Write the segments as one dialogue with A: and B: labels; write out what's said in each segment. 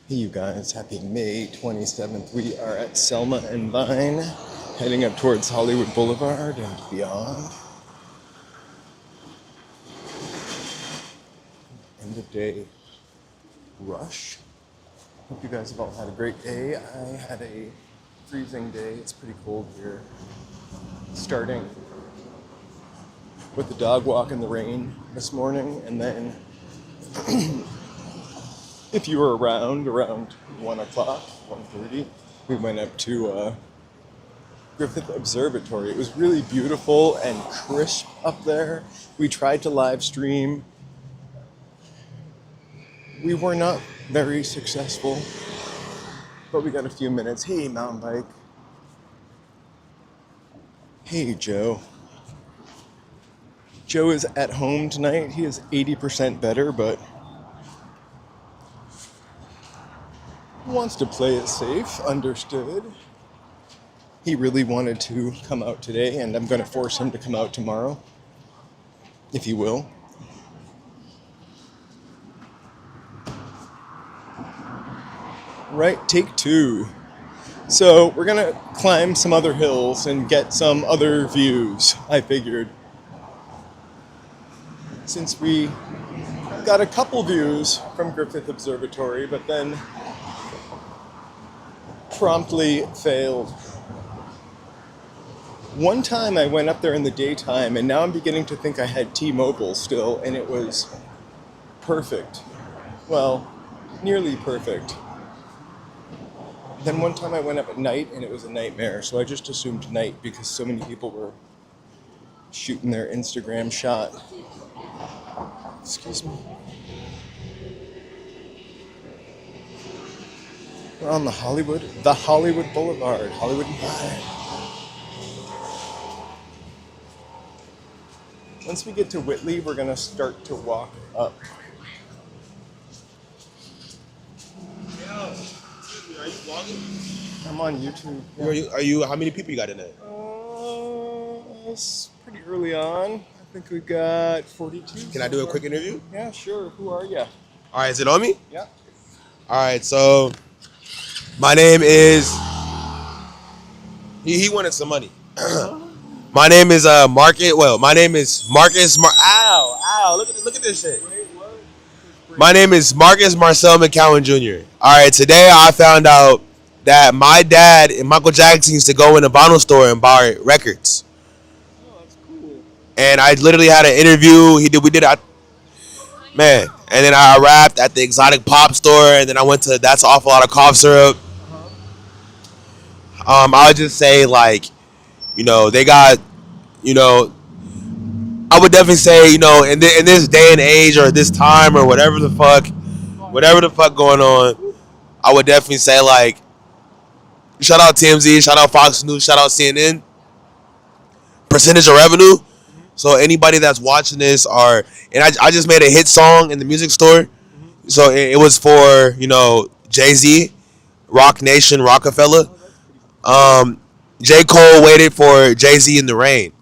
A: Hey you guys, happy May 27th. We are at Selma and Vine, heading up towards Hollywood Boulevard and beyond. End of day rush. Hope you guys have all had a great day. I had a freezing day. It's pretty cold here. Starting with the dog walk in the rain this morning, and then if you were around 1 o'clock, 1:30, we went up to Griffith Observatory. It was really beautiful and crisp up there. We tried to live stream. We were not very successful, but we got a few minutes. Hey, mountain bike. Hey, Joe. Joe is at home tonight. He is 80% better, but wants to play it safe, understood. He really wanted to come out today, and I'm going to force him to come out tomorrow, if he will. Right, take two. So we're going to climb some other hills and get some other views, I figured. Since we got a couple views from Griffith Observatory, but then promptly failed. One time I went up there in the daytime, and now I'm beginning to think I had T-Mobile still, and it was perfect. Well, nearly perfect. Then one time I went up at night, and it was a nightmare, so I just assumed night because so many people were shooting their Instagram shot. Excuse me. We're on the Hollywood Boulevard, Hollywood Blvd. Once we get to Whitley, we're gonna start to walk up.
B: Yo, excuse me, are you vlogging?
A: I'm on YouTube.
B: Are you? How many people you got in there?
A: It's pretty early on. I think we got 42.
B: Can I do a quick interview?
A: Yeah, sure. Who are you?
B: All right, is it on me?
A: Yeah.
B: All right, so my name is. He wanted some money. My name is Market. Well, my name is Marcus. Ow! Look at this shit. My name is Marcus Marcel McCowan Jr. All right, today I found out that my dad and Michael Jackson used to go in a vinyl store and buy records.
A: Oh, that's cool.
B: And I literally had an interview. Man. And then I rapped at the Exotic Pop store, and then I went to That's Awful Lot of Cough Syrup. I would just say, like, they got, I would definitely say, in this day and age or this time or whatever the fuck going on, I would definitely say, like, shout out TMZ, shout out Fox News, shout out CNN, percentage of revenue. So anybody that's watching this and I just made a hit song in the music store. So it was for, Jay-Z, Rock Nation, Rockefeller. J. Cole waited for Jay-Z in the rain.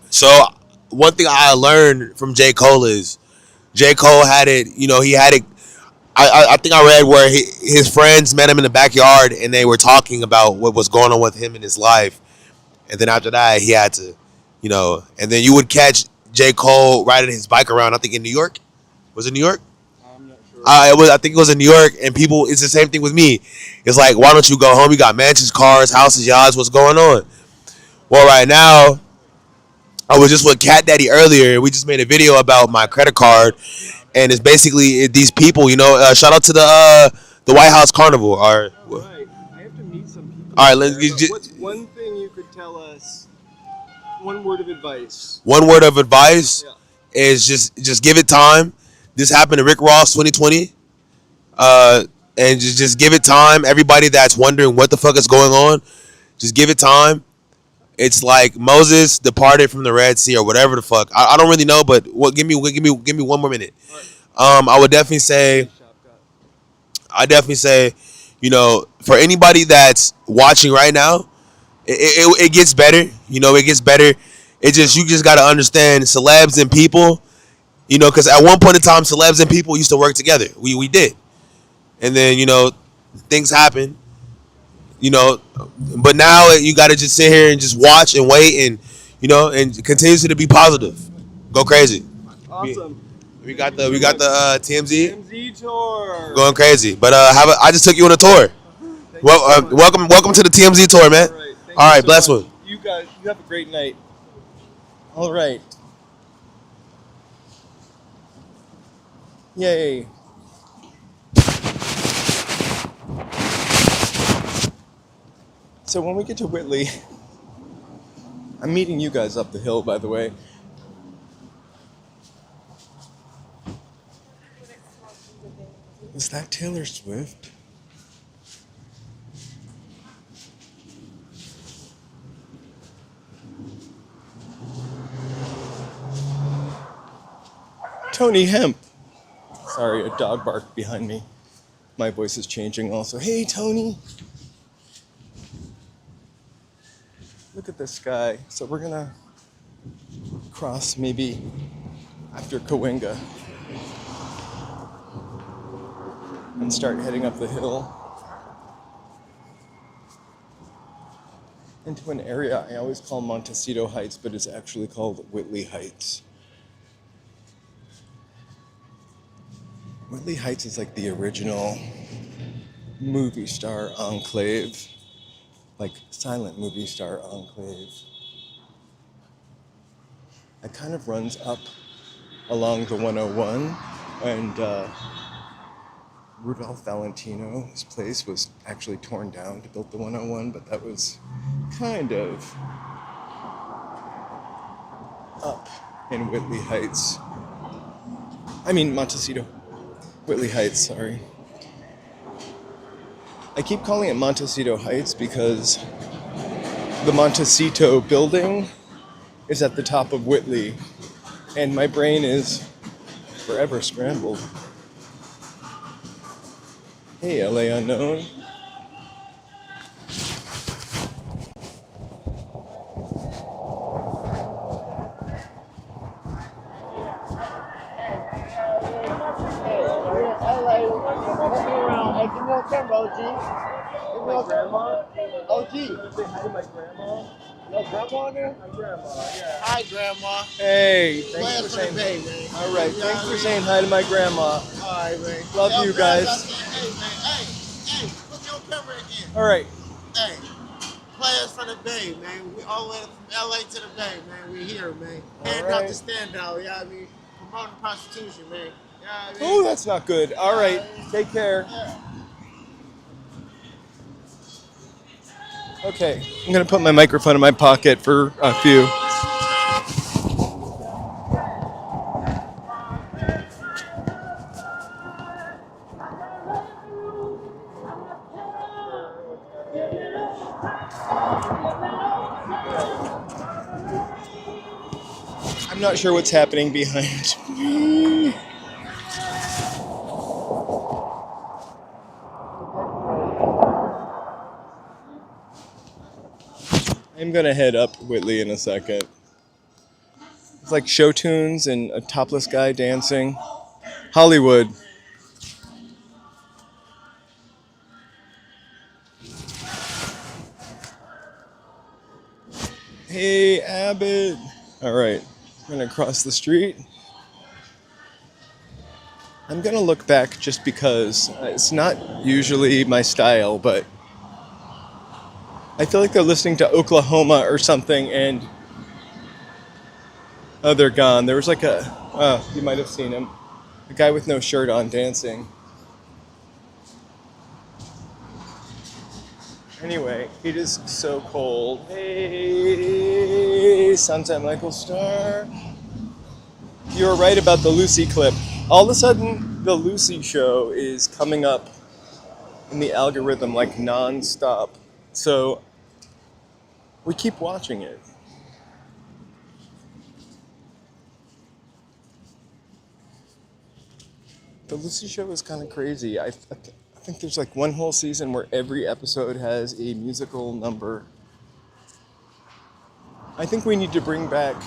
B: So one thing I learned from J. Cole is J. Cole had it, he had it. I think I read where his friends met him in the backyard and they were talking about what was going on with him in his life. And then after that, he had to, and then you would catch J. Cole riding his bike around, I think in New York. Was it New York?
A: I'm not sure.
B: I think it was in New York, and people, it's the same thing with me. It's like, why don't you go home? You got mansions, cars, houses, yachts, what's going on? Well, right now, I was just with Cat Daddy earlier, and we just made a video about my credit card, and it's basically these people, shout out to the White House Carnival.
A: All right, I have to meet some people.
B: All right, let's
A: what's one thing you could tell us? One word of advice.
B: One word of advice
A: Yeah.
B: is just give it time. This happened to Rick Ross 2020. And just give it time. Everybody that's wondering what the fuck is going on, just give it time. It's like Moses departed from the Red Sea or whatever the fuck. I don't really know, but give me 1 more minute.
A: Right.
B: I would definitely say, for anybody that's watching right now, it gets better. It gets better. You just got to understand celebs and people You know, because at one point in time, celebs and people used to work together. We did, and then things happen. You know, but now you got to just sit here and just watch and wait and and continues to be positive. Go crazy.
A: Awesome.
B: We got the TMZ
A: TMZ tour.
B: going crazy. But I just took you on a tour.
A: Thank you so much.
B: Welcome to the TMZ tour, man.
A: All right. Thank
B: All
A: you
B: right,
A: so
B: bless
A: much.
B: one.
A: You guys, you have a great night. All right. Yay. So when we get to Whitley, I'm meeting you guys up the hill, by the way. Is that Taylor Swift? Tony Hemp. Sorry, a dog barked behind me. My voice is changing also. Hey, Tony. Look at this sky. So we're gonna cross maybe after Cahuenga and start heading up the hill into an area I always call Montecito Heights, but it's actually called Whitley Heights. Whitley Heights is like the original movie star enclave, like silent movie star enclave. It kind of runs up along the 101, and Rudolph Valentino's place was actually torn down to build the 101, but that was kind of up in Whitley Heights. I mean Montecito. Whitley Heights, sorry. I keep calling it Montecito Heights because the Montecito building is at the top of Whitley, and my brain is forever scrambled. Hey, LA Unknown. My grandma? OG. You want to say hi to my grandma? Your grandma there? My grandma, yeah. Hi, grandma. Hey, thanks for saying hi. All right, thanks for saying hi to my grandma. All right, man. Love you guys.
C: Hey, man. Hey, put your camera in.
A: All right.
C: Hey, players from the Bay, man. We all the way from LA to the Bay, man. We here, man. Hand out the stand out, you know what I mean? Promoting prostitution, man. You know what I mean?
A: Oh, that's not good. All right, take care.
C: Yeah.
A: Okay, I'm gonna put my microphone in my pocket for a few. I'm not sure what's happening behind me. I'm gonna head up Whitley in a second. It's like show tunes and a topless guy dancing. Hollywood. Hey, Abbott. All right, I'm gonna cross the street. I'm gonna look back just because it's not usually my style, but I feel like they're listening to Oklahoma or something, and oh, they're gone. There was like you might have seen him, a guy with no shirt on dancing. Anyway, it is so cold. Hey, Sunset Michael Star. You were right about the Lucy clip. All of a sudden, the Lucy show is coming up in the algorithm like non-stop. So we keep watching it. The Lucy show is kind of crazy. I think there's like one whole season where every episode has a musical number. I think we need to bring back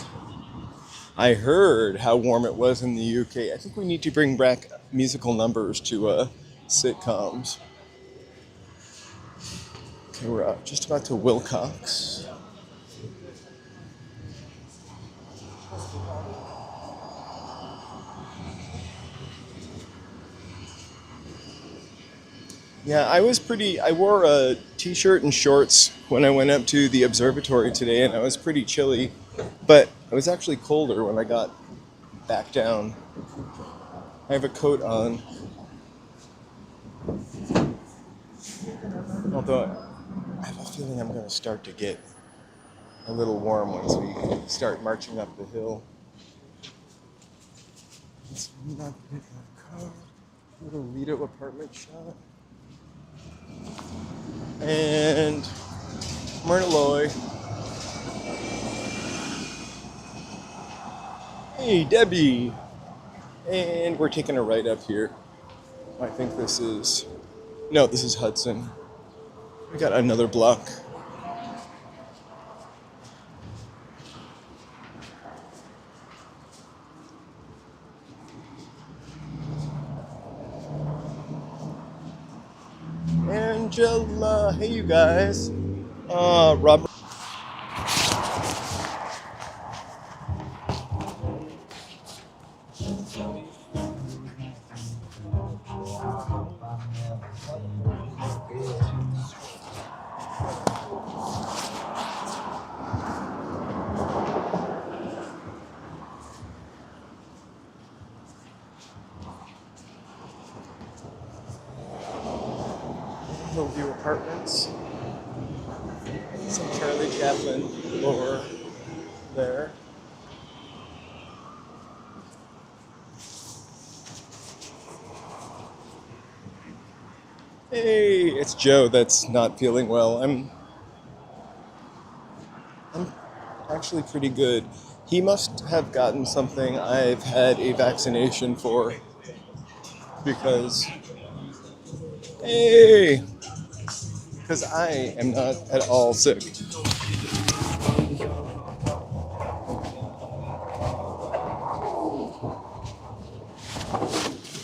A: I heard how warm it was in the UK. I think we need to bring back musical numbers to sitcoms. Okay, we're just about to Wilcox. Yeah, I wore a t-shirt and shorts when I went up to the observatory today, and I was pretty chilly, but it was actually colder when I got back down. I have a coat on, although I have a feeling I'm going to start to get a little warm once we start marching up the hill. Let's not get my car. Little Lido apartment shot. And Myrnaloy. Hey, Debbie. And we're taking a right up here. I think this is Hudson. We got another block. Angela, hey you guys. Robert. Hillview Apartments. Some Charlie Chaplin lore there. Hey, it's Joe that's not feeling well. I'm actually pretty good. He must have gotten something I've had a vaccination for because hey, because I am not at all sick.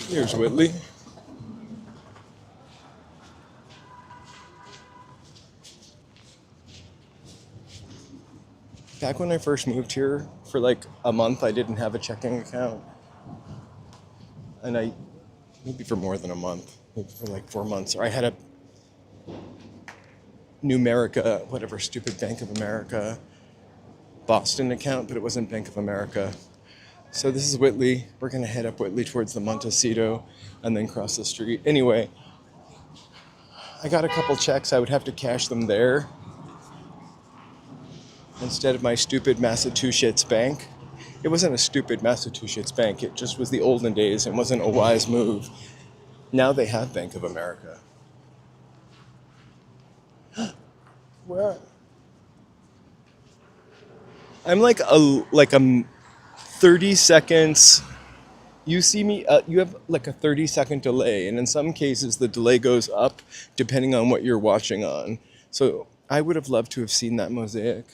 A: Here's Whitley. Back when I first moved here, for like a month, I didn't have a checking account. And maybe for more than a month, maybe for like 4 months, or I had a Numerica, whatever stupid Bank of America Boston account, but it wasn't Bank of America. So this is Whitley. We're gonna head up Whitley towards the Montecito and then cross the street. Anyway, I got a couple checks. I would have to cash them there instead of my stupid Massachusetts bank. It wasn't a stupid Massachusetts bank. It just was the olden days and wasn't a wise move. Now they have Bank of America. Where? I'm like a 30 seconds. You see me, you have like a 30-second delay, and in some cases the delay goes up depending on what you're watching on. So I would have loved to have seen that mosaic.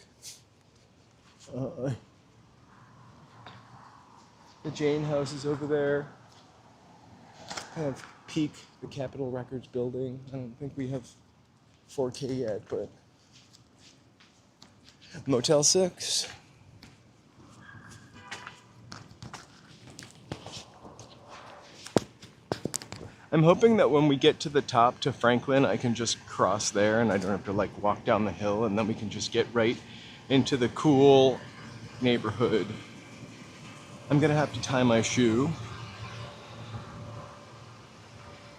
A: The Jane House is over there. Kind of peak the Capitol Records building. I don't think we have 4K yet, but Motel 6. I'm hoping that when we get to the top to Franklin, I can just cross there and I don't have to like walk down the hill, and then we can just get right into the cool neighborhood. I'm gonna have to tie my shoe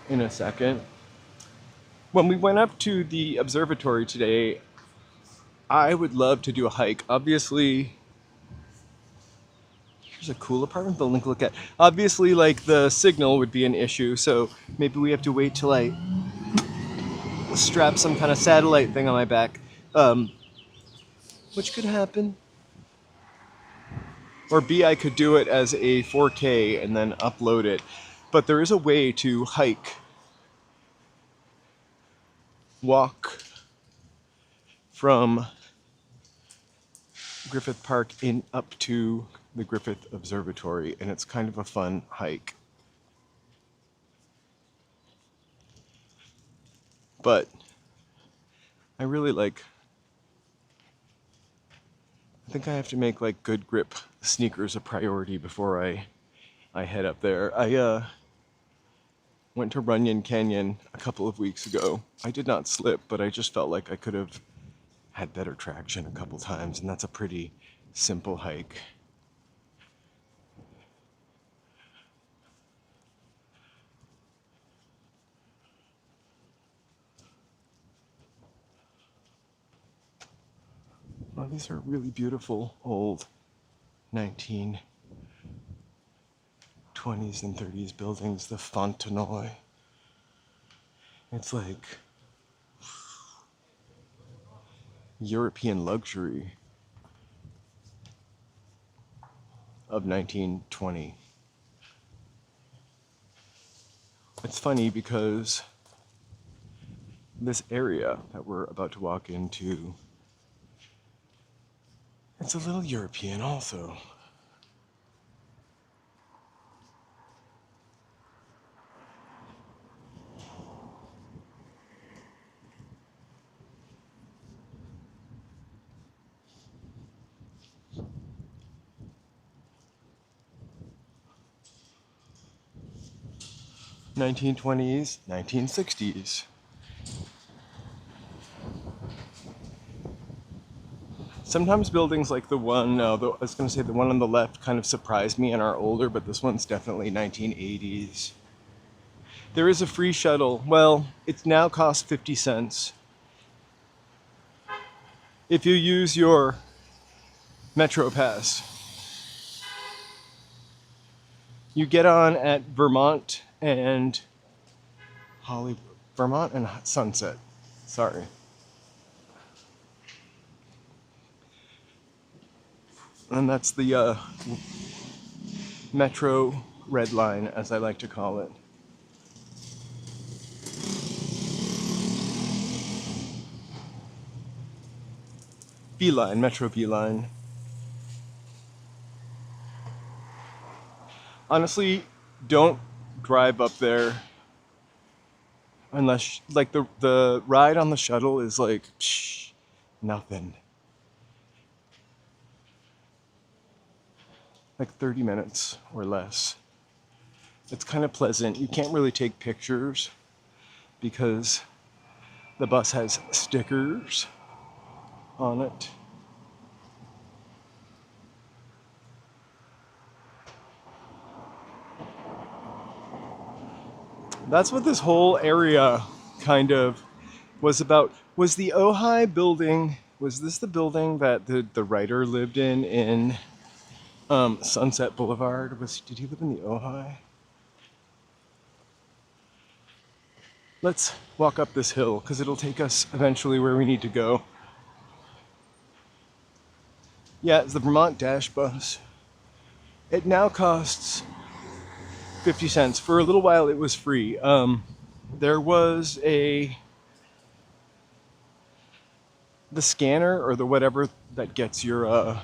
A: in a second. When we went up to the observatory today, I would love to do a hike. Obviously, here's a cool apartment building to look at. Obviously, like the signal would be an issue, so maybe we have to wait till I strap some kind of satellite thing on my back, which could happen. Or B, I could do it as a 4K and then upload it. But there is a way to walk from Griffith Park in up to the Griffith Observatory, and it's kind of a fun hike. But I really like, I think I have to make like good grip sneakers a priority before I head up there. I went to Runyon Canyon a couple of weeks ago. I did not slip, but I just felt like I could have had better traction a couple times, and that's a pretty simple hike. Well, these are really beautiful old 1920s and 30s buildings. The Fontenoy. It's like European luxury of 1920. It's funny because this area that we're about to walk into, it's a little European also. '20s, 1960s. Sometimes buildings like the one, I was going to say the one on the left kind of surprised me and are older, but this one's definitely 1980s. There is a free shuttle. Well, it now costs 50 cents. If you use your Metro Pass. You get on at Vermont and Hollywood. Vermont and Sunset. Sorry. And that's the Metro Red Line, as I like to call it. B-Line, Metro B-Line. Honestly, don't drive up there unless, like, the ride on the shuttle is like, nothing. Like 30 minutes or less. It's kind of pleasant. You can't really take pictures because the bus has stickers on it. That's what this whole area kind of was about. Was the Ojai building, was this the building that the writer lived in Sunset Boulevard? Did he live in the Ojai? Let's walk up this hill because it'll take us eventually where we need to go. Yeah, it's the Vermont Dash Bus. It now costs 50 cents. For a little while it was free. There was the scanner or the whatever that gets your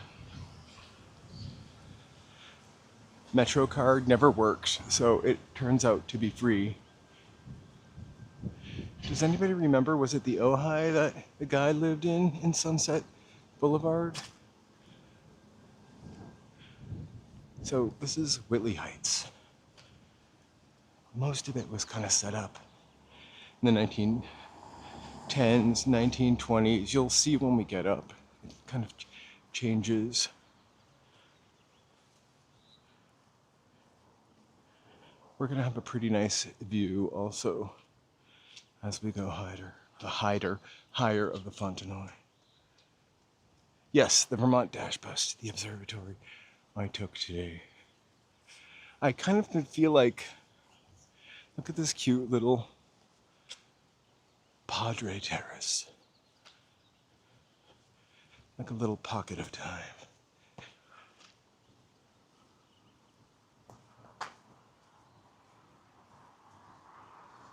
A: Metro card never worked, so it turns out to be free. Does anybody remember, was it the Ojai that the guy lived in Sunset Boulevard? So this is Whitley Heights. Most of it was kind of set up in the 1910s, 1920s. You'll see when we get up, it kind of changes. We're gonna have a pretty nice view also as we go higher of the Fontenoy. Yes, the Vermont Dash Bus, the observatory I took today. I kind of feel like, look at this cute little Padre Terrace. Like a little pocket of time.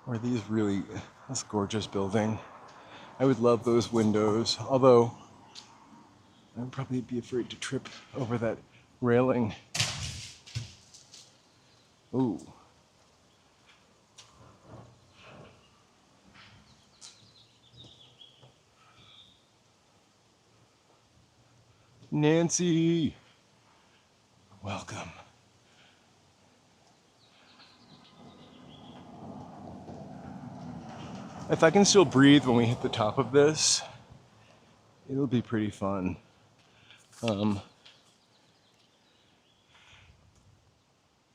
A: Or this gorgeous building. I would love those windows, although I would probably be afraid to trip over that railing. Ooh. Nancy, welcome. If I can still breathe when we hit the top of this, it'll be pretty fun.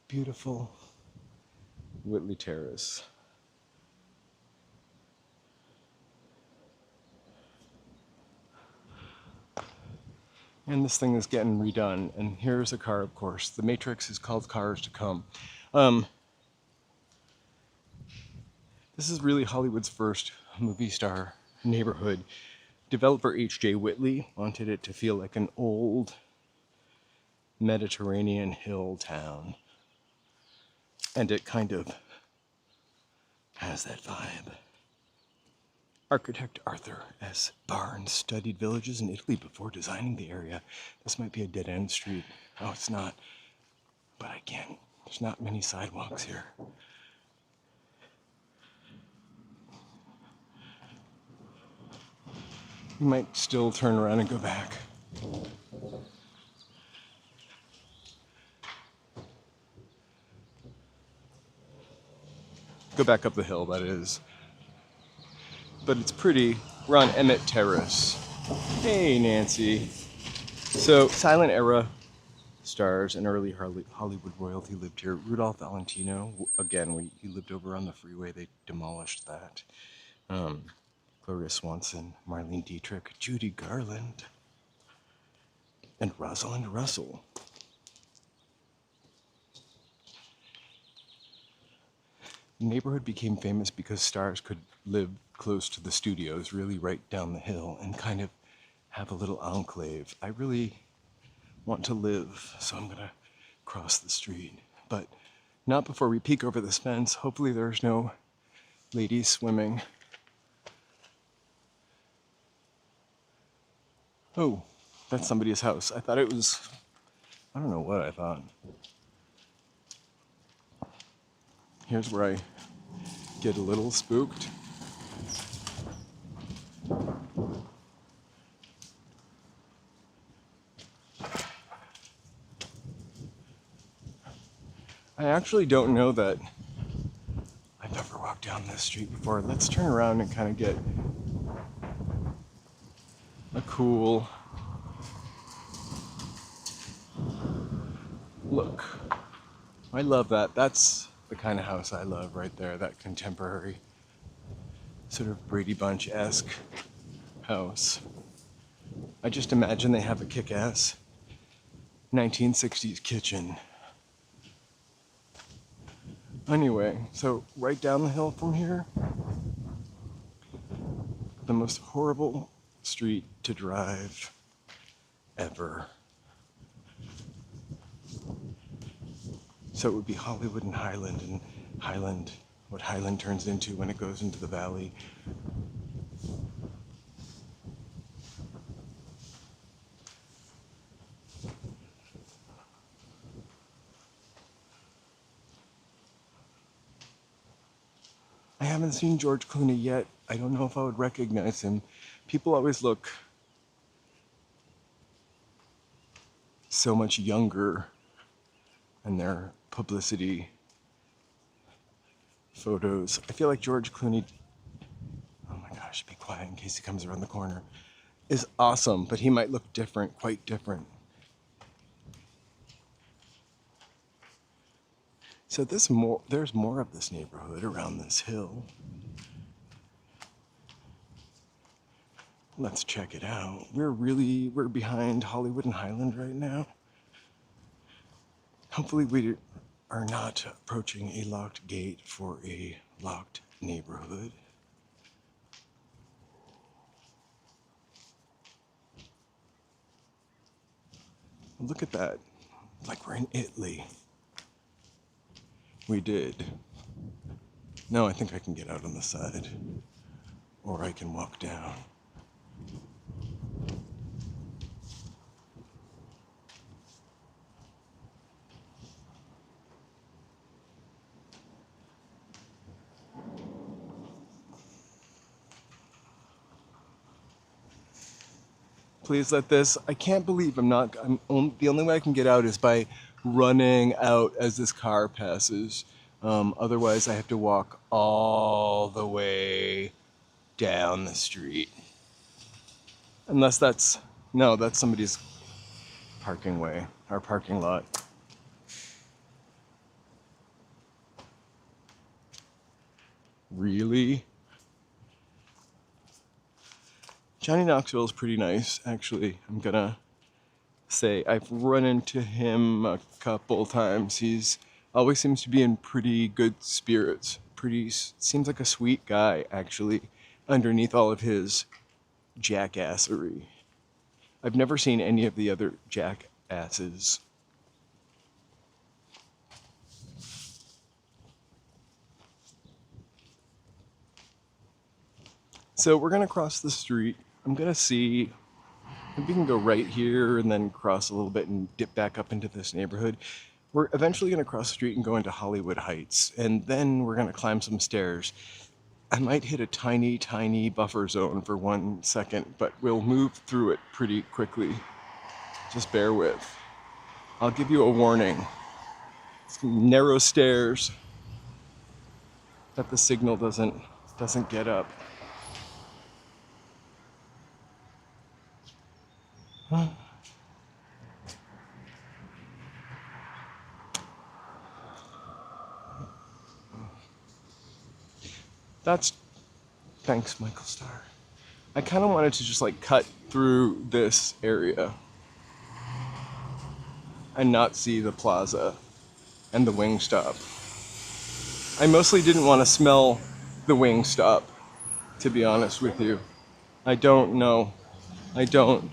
A: Beautiful Whitley Terrace. And this thing is getting redone. And here's a car, of course. The Matrix is called Cars to Come. This is really Hollywood's first movie star neighborhood. Developer H.J. Whitley wanted it to feel like an old Mediterranean hill town. And it kind of has that vibe. Architect Arthur S. Barnes studied villages in Italy before designing the area. This might be a dead-end street. Oh, it's not. But I can't. There's not many sidewalks here. We might still turn around and go back. Go back up the hill, that is. But it's pretty. We're on Emmett Terrace. Hey, Nancy. So, silent era stars and early Hollywood royalty lived here. Rudolph Valentino, again, he lived over on the freeway. They demolished that. Gloria Swanson, Marlene Dietrich, Judy Garland, and Rosalind Russell. The neighborhood became famous because stars could live close to the studios, really right down the hill, and kind of have a little enclave. I really want to live, so I'm gonna cross the street, but not before we peek over this fence. Hopefully there's no ladies swimming. Oh, that's somebody's house. I thought it was, I don't know what I thought. Here's where I get a little spooked. I actually don't know that I've ever walked down this street before. Let's turn around and kind of get a cool look. I love that. That's the kind of house I love right there, that contemporary sort of Brady Bunch-esque house. I just imagine they have a kick-ass 1960s kitchen. Anyway, so right down the hill from here, the most horrible street to drive ever. So it would be Hollywood and Highland, what Highland turns into when it goes into the valley. I haven't seen George Clooney yet. I don't know if I would recognize him. People always look so much younger in their publicity photos. I feel like George Clooney, oh my gosh, be quiet in case he comes around the corner, is awesome, but he might look different, quite different. So there's more of this neighborhood around this hill. Let's check it out. We're behind Hollywood and Highland right now. Hopefully we are not approaching a locked gate for a locked neighborhood. Look at that. Like we're in Italy. We did. No, I think I can get out on the side. Or I can walk down. Please let this. I can't believe the only way I can get out is by running out as this car passes. Otherwise, I have to walk all the way down the street. Unless that's somebody's parking way, our parking lot. Really? Johnny Knoxville is pretty nice, actually. I'm gonna say I've run into him a couple times. He's always seems to be in pretty good spirits. Seems like a sweet guy, actually, underneath all of his jackassery. I've never seen any of the other jackasses. So we're gonna cross the street. I'm gonna see if we can go right here and then cross a little bit and dip back up into this neighborhood. We're eventually gonna cross the street and go into Hollywood Heights, and then we're gonna climb some stairs. I might hit a tiny, tiny buffer zone for 1 second, but we'll move through it pretty quickly. Just bear with. I'll give you a warning. It's narrow stairs that the signal doesn't get up. Thanks, Michael Starr. I kind of wanted to just like cut through this area and not see the plaza and the Wingstop. I mostly didn't want to smell the Wingstop, to be honest with you. I don't know. I don't.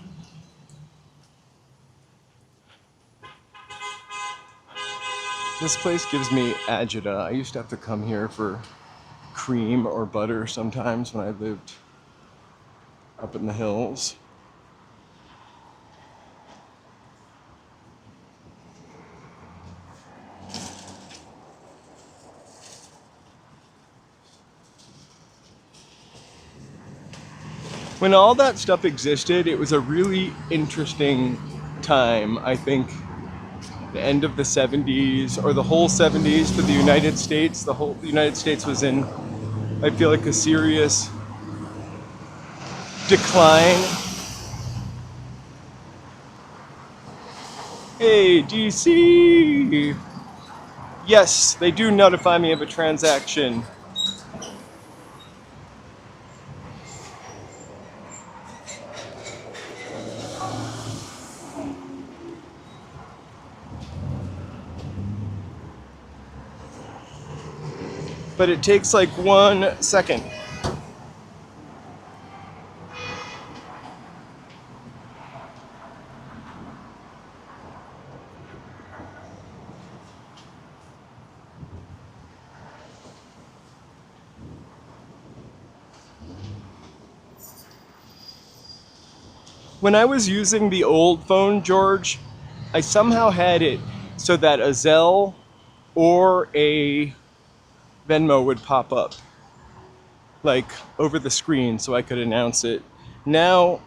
A: This place gives me agita. I used to have to come here for cream or butter sometimes when I lived up in the hills. When all that stuff existed, it was a really interesting time, I think. The end of the 70s, or the whole 70s for the United States. The United States was in, I feel like, a serious decline. Hey, DC! Yes, they do notify me of a transaction. But it takes like 1 second. When I was using the old phone, George, I somehow had it so that a Zelle or a Venmo would pop up, like over the screen, so I could announce it. Now,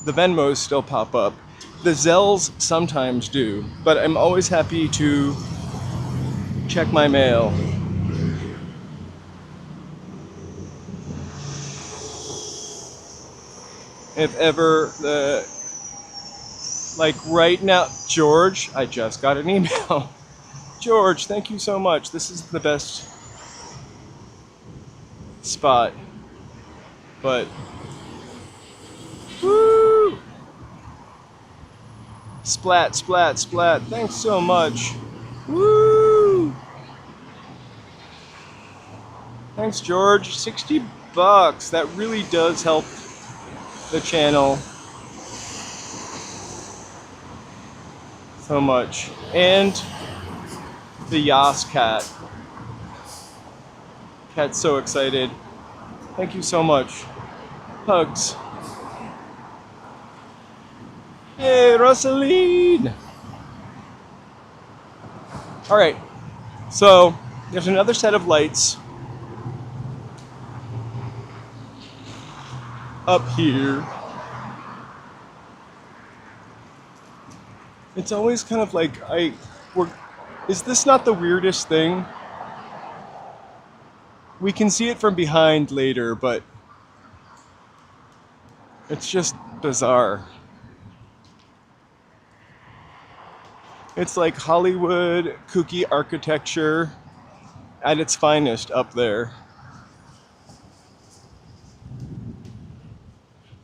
A: the Venmos still pop up. The Zelles sometimes do, but I'm always happy to check my mail. If ever like right now, George, I just got an email. George, thank you so much. This is the best spot. But woo! Splat, splat, splat. Thanks so much. Woo! Thanks, George. $60. That really does help the channel so much. And the Yas cat. Cat's so excited. Thank you so much. Hugs. Hey, Rosaline! Alright, so there's another set of lights up here. It's always kind of like, is this not the weirdest thing? We can see it from behind later, but it's just bizarre. It's like Hollywood kooky architecture at its finest up there.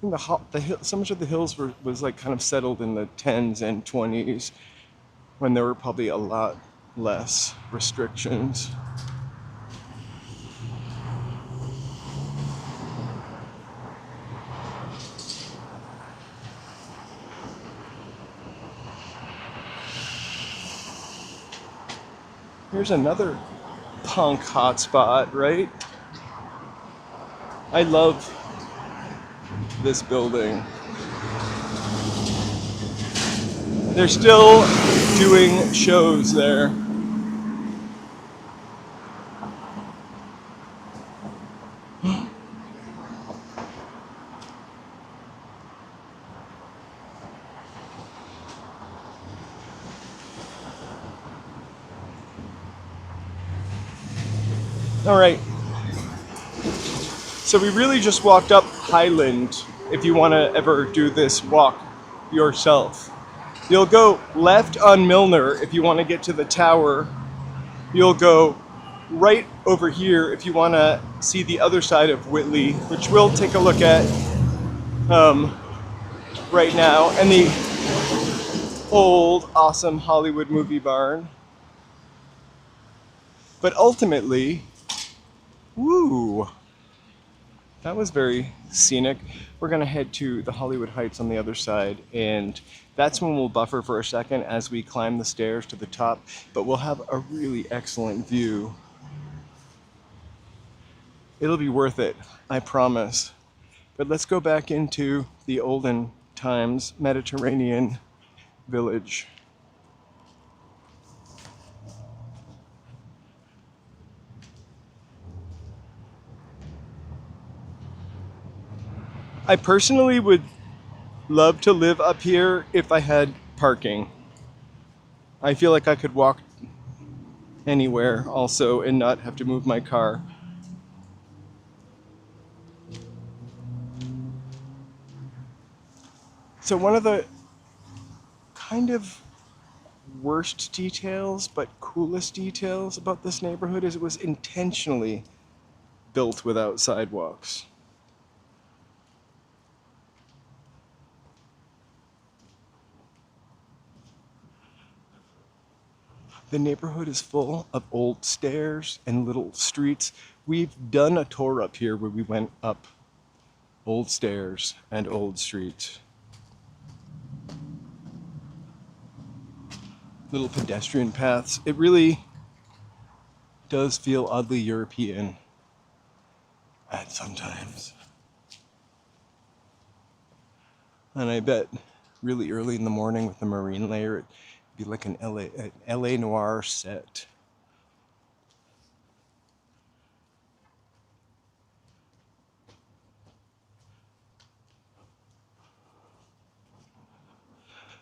A: I think so much of the hills was like kind of settled in the 10s and 20s when there were probably a lot less restrictions. Here's another punk hotspot, right? I love this building. They're still doing shows there. All right. So we really just walked up Highland if you want to ever do this walk yourself. You'll go left on Milner if you want to get to the tower. You'll go right over here if you want to see the other side of Whitley, which we'll take a look at right now, and the old, awesome Hollywood movie barn. But ultimately, woo, that was very scenic. We're gonna head to the Hollywood Heights on the other side, and that's when we'll buffer for a second as we climb the stairs to the top, but we'll have a really excellent view. It'll be worth it, I promise. But let's go back into the olden times Mediterranean village. I personally would love to live up here if I had parking. I feel like I could walk anywhere also and not have to move my car. So one of the kind of worst details but coolest details about this neighborhood is it was intentionally built without sidewalks. The neighborhood is full of old stairs and little streets. We've done a tour up here where we went up old stairs and old streets. Little pedestrian paths. It really does feel oddly European at sometimes. And I bet really early in the morning with the marine layer, it'd be like an LA noir set.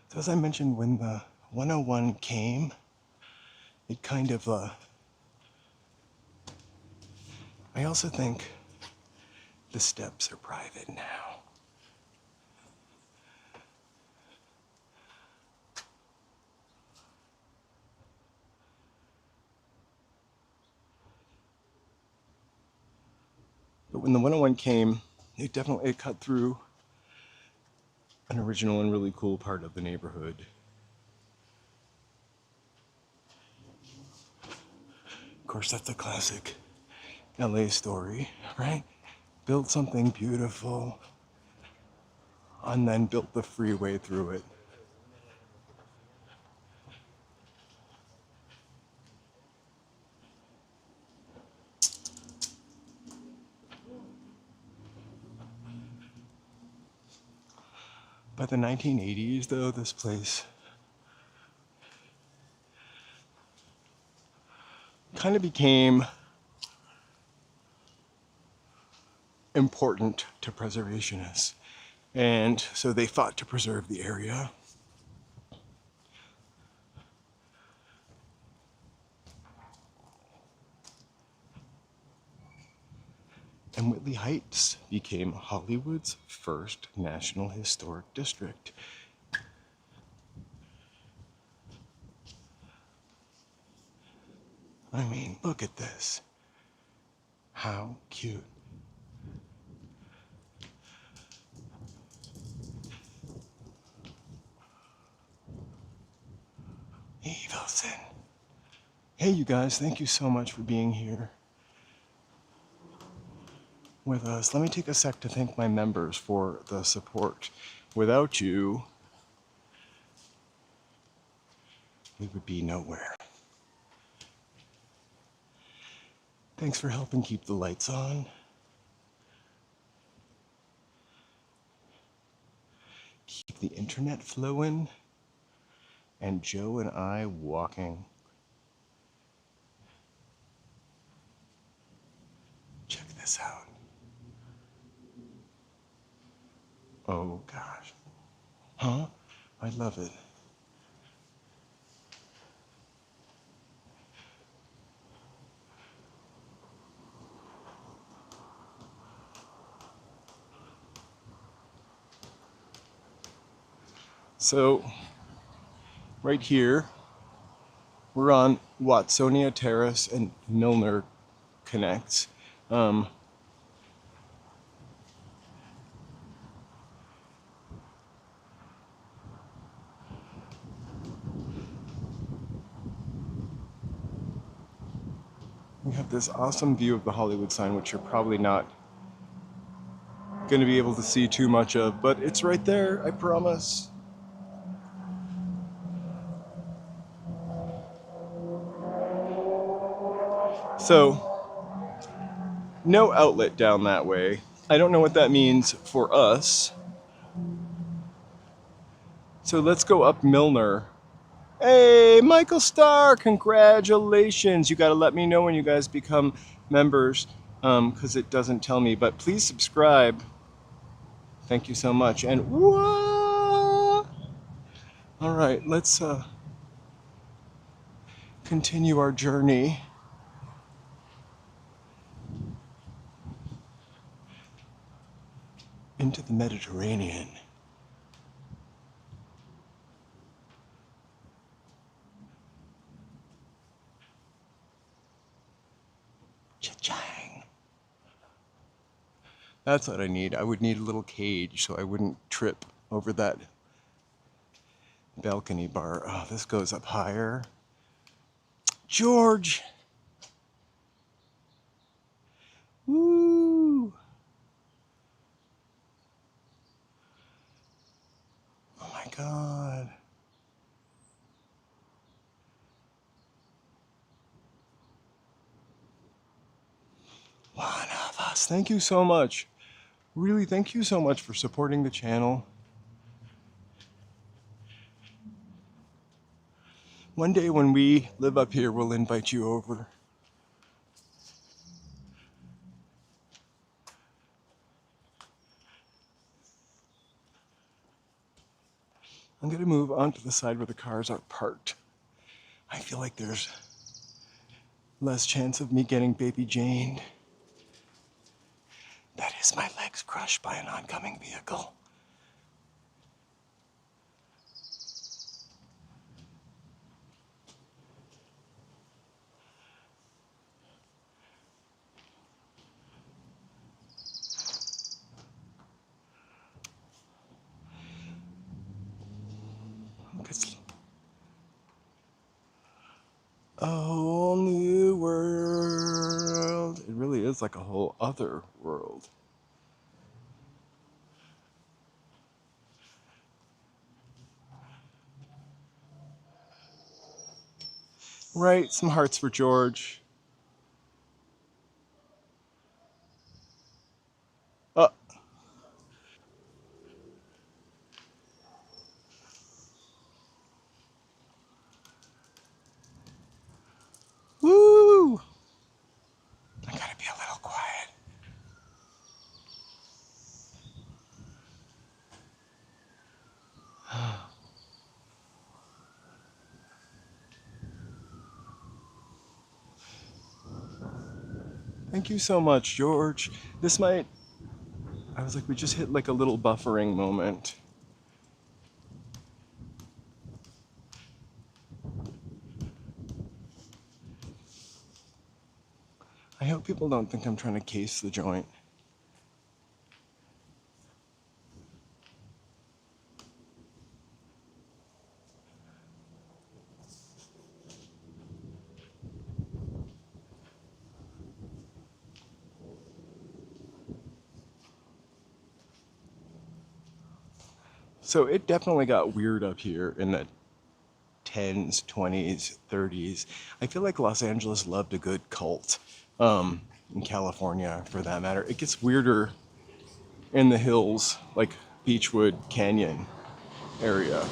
A: So as I mentioned, when the 101 came, it kind of, I also think the steps are private now. But when the 101 came, it cut through an original and really cool part of the neighborhood. Of course, that's a classic LA story, right? Built something beautiful and then built the freeway through it. By the 1980s, though, this place kind of became important to preservationists. And so they fought to preserve the area. And Whitley Heights became Hollywood's first National Historic District. I mean, look at this. How cute. Evilson. Hey, you guys, thank you so much for being here with us. Let me take a sec to thank my members for the support. Without you, we would be nowhere. Thanks for helping keep the lights on. Keep the internet flowing. And Joe and I walking. Check this out. Oh gosh. Huh? I love it. So, right here, we're on Watsonia Terrace and Milner connects. We have this awesome view of the Hollywood sign, which you're probably not going to be able to see too much of, but it's right there, I promise. So, no outlet down that way. I don't know what that means for us. So let's go up Milner. Hey, Michael Starr, congratulations. You got to let me know when you guys become members, because it doesn't tell me, but please subscribe. Thank you so much. And what? All right, let's continue our journey. Into the Mediterranean. Cha-chang. That's what I need. I would need a little cage so I wouldn't trip over that balcony bar. Oh, this goes up higher. George! Woo! Oh my God. One of us. Thank you so much. Really, thank you so much for supporting the channel. One day when we live up here, we'll invite you over. I'm gonna move on to the side where the cars are parked. I feel like there's less chance of me getting baby Jane. That is my legs crushed by an oncoming vehicle. It's a whole new world. It really is like a whole other world. Right, some hearts for George. Uh, woo! I gotta be a little quiet. Thank you so much, George. This might, I was like, we just hit like a little buffering moment. I hope people don't think I'm trying to case the joint. So it definitely got weird up here in the 10s, 20s, 30s. I feel like Los Angeles loved a good cult. In California, for that matter. It gets weirder in the hills, like Beechwood Canyon area.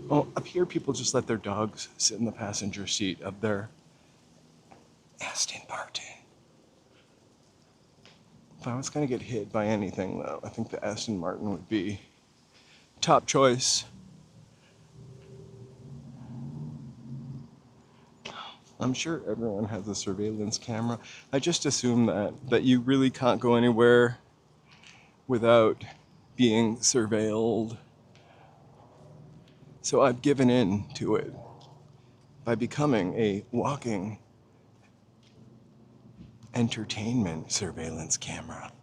A: Oh, up here, people just let their dogs sit in the passenger seat of their Aston Martin. If I was gonna get hit by anything, though, I think the Aston Martin would be top choice. I'm sure everyone has a surveillance camera. I just assume that you really can't go anywhere without being surveilled. So I've given in to it by becoming a walking entertainment surveillance camera.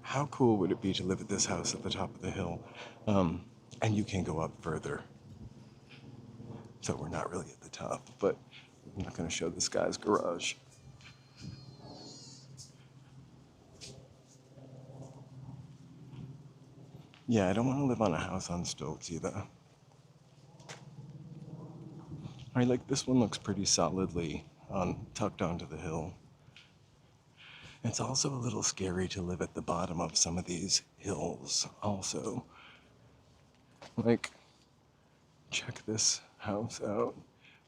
A: How cool would it be to live at this house at the top of the hill? And you can go up further. So we're not really at the top, but I'm not going to show this guy's garage. Yeah, I don't want to live on a house on stilts either. I like this one, looks pretty solidly tucked onto the hill. It's also a little scary to live at the bottom of some of these hills also. Like, check this house out.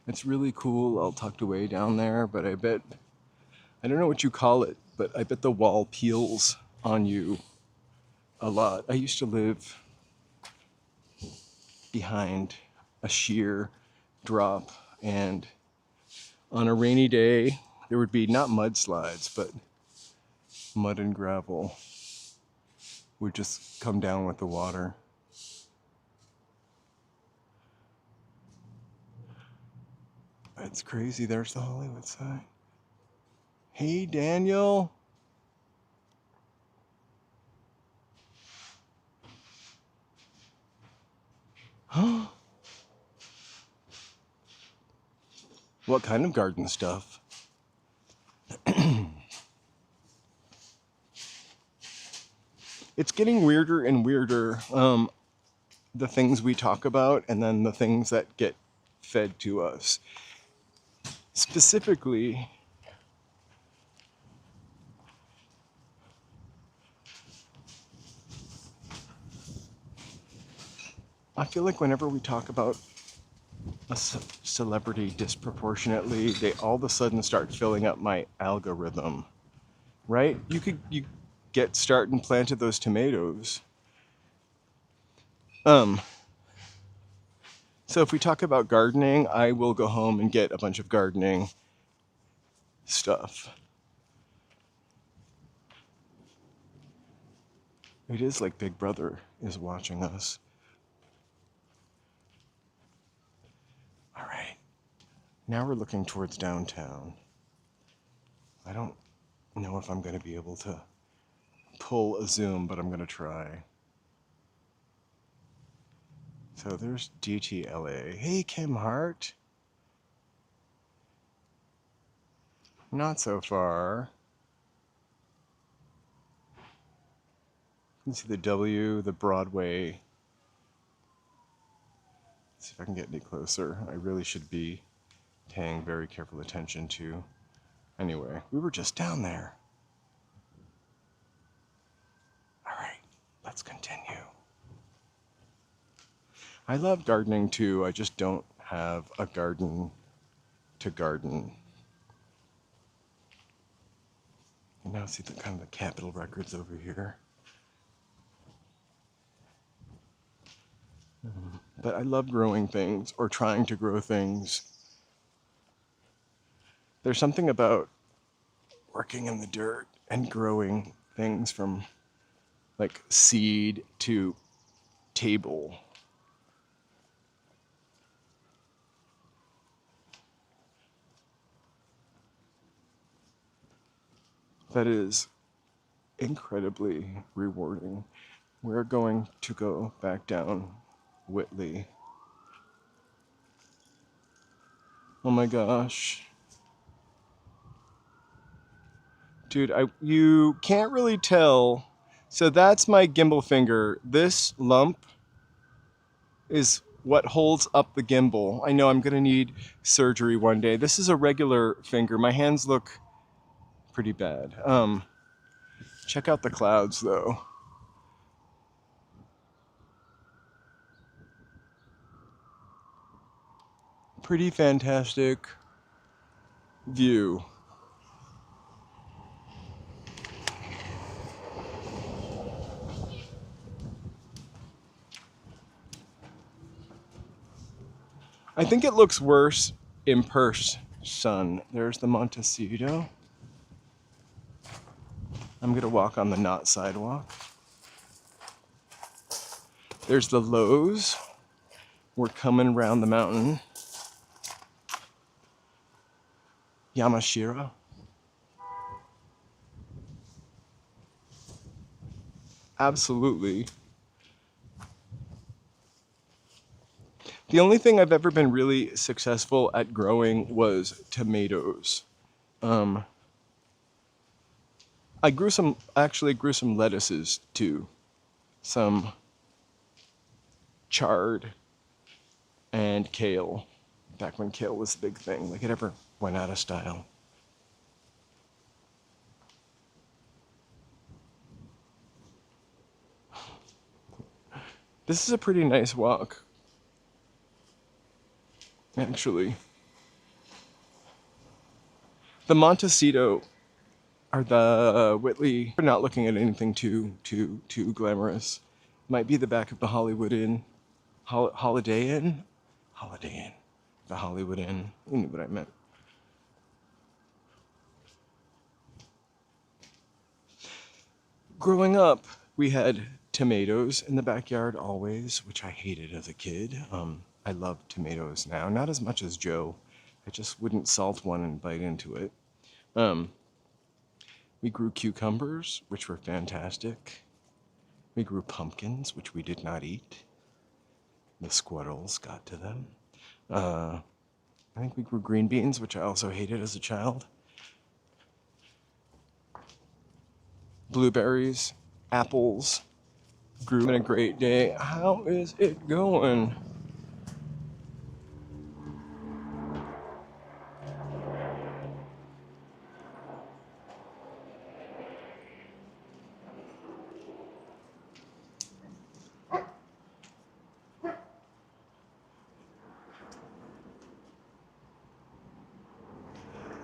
A: It's really cool, all tucked away down there, but I don't know what you call it, but I bet the wall peels on you a lot. I used to live behind a sheer drop, and on a rainy day, there would be not mudslides, but mud and gravel would just come down with the water. It's crazy. There's the Hollywood sign. Hey, Daniel. What kind of garden stuff? It's getting weirder and weirder, the things we talk about and then the things that get fed to us. Specifically, I feel like whenever we talk about a celebrity disproportionately, they all of a sudden start filling up my algorithm, right? You get started and planted those tomatoes. So if we talk about gardening, I will go home and get a bunch of gardening stuff. It is like Big Brother is watching us. All right, now we're looking towards downtown. I don't know if I'm going to be able to pull a zoom, but I'm going to try. So there's DTLA. Hey, Kim Hart. Not so far. You can see the W, the Broadway. Let's see if I can get any closer. I really should be paying very careful attention to. Anyway, we were just down there. All right, let's continue. I love gardening too. I just don't have a garden to garden. You now see the kind of the Capitol records over here. But I love growing things or trying to grow things There's something about working in the dirt and growing things from like seed to table. That is incredibly rewarding. We're going to go back down Whitley. Oh my gosh. Dude, you can't really tell. So that's my gimbal finger. This lump is what holds up the gimbal. I know I'm gonna need surgery one day. This is a regular finger. My hands look pretty bad. Check out the clouds though. Pretty fantastic view. I think it looks worse in person. There's the Montecito. I'm gonna walk on the not sidewalk. There's the Lowe's. We're coming around the mountain. Yamashiro. Absolutely. The only thing I've ever been really successful at growing was tomatoes. I actually grew some lettuces too. Some chard and kale. Back when kale was the big thing. Like it ever went out of style. This is a pretty nice walk. Actually. The Montecito or the Whitley, we're not looking at anything too glamorous. Might be the back of the Hollywood Inn. Holiday Inn? Holiday Inn. The Hollywood Inn. You knew what I meant. Growing up, we had tomatoes in the backyard always, which I hated as a kid. I love tomatoes now, not as much as Joe. I just wouldn't salt one and bite into it. We grew cucumbers, which were fantastic. We grew pumpkins, which we did not eat. The squirrels got to them. I think we grew green beans, which I also hated as a child. Blueberries, apples, grew in a great day. How is it going?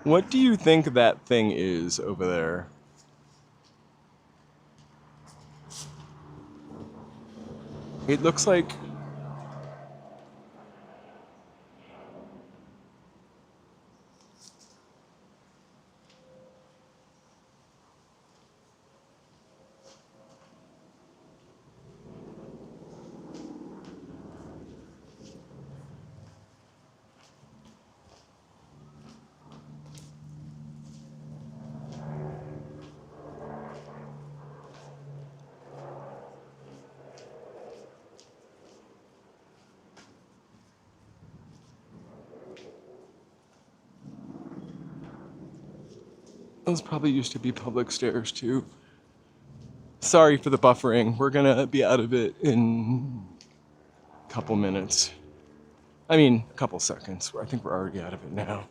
A: What do you think that thing is over there? It looks like... Those probably used to be public stairs too. Sorry for the buffering. We're gonna be out of it in a couple minutes. I mean, a couple seconds. I think we're already out of it now.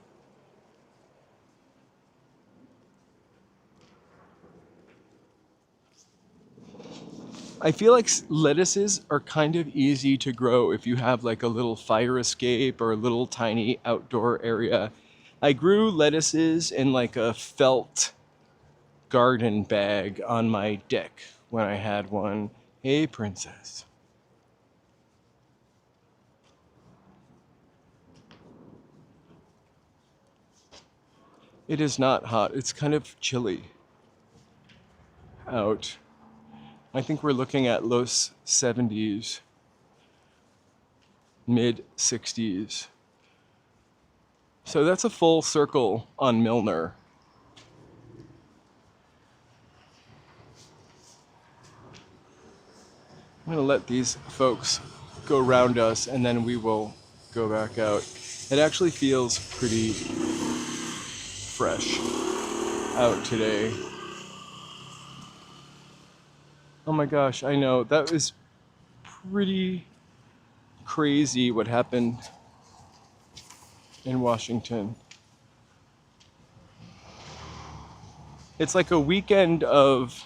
A: I feel like lettuces are kind of easy to grow if you have like a little fire escape or a little tiny outdoor area. I grew lettuces in like a felt garden bag on my deck when I had one. Hey, princess. It is not hot. It's kind of chilly out. I think we're looking at low 70s, mid 60s. So that's a full circle on Milner. I'm gonna let these folks go around us and then we will go back out. It actually feels pretty fresh out today. Oh my gosh, I know, that was pretty crazy what happened in Washington. It's like a weekend of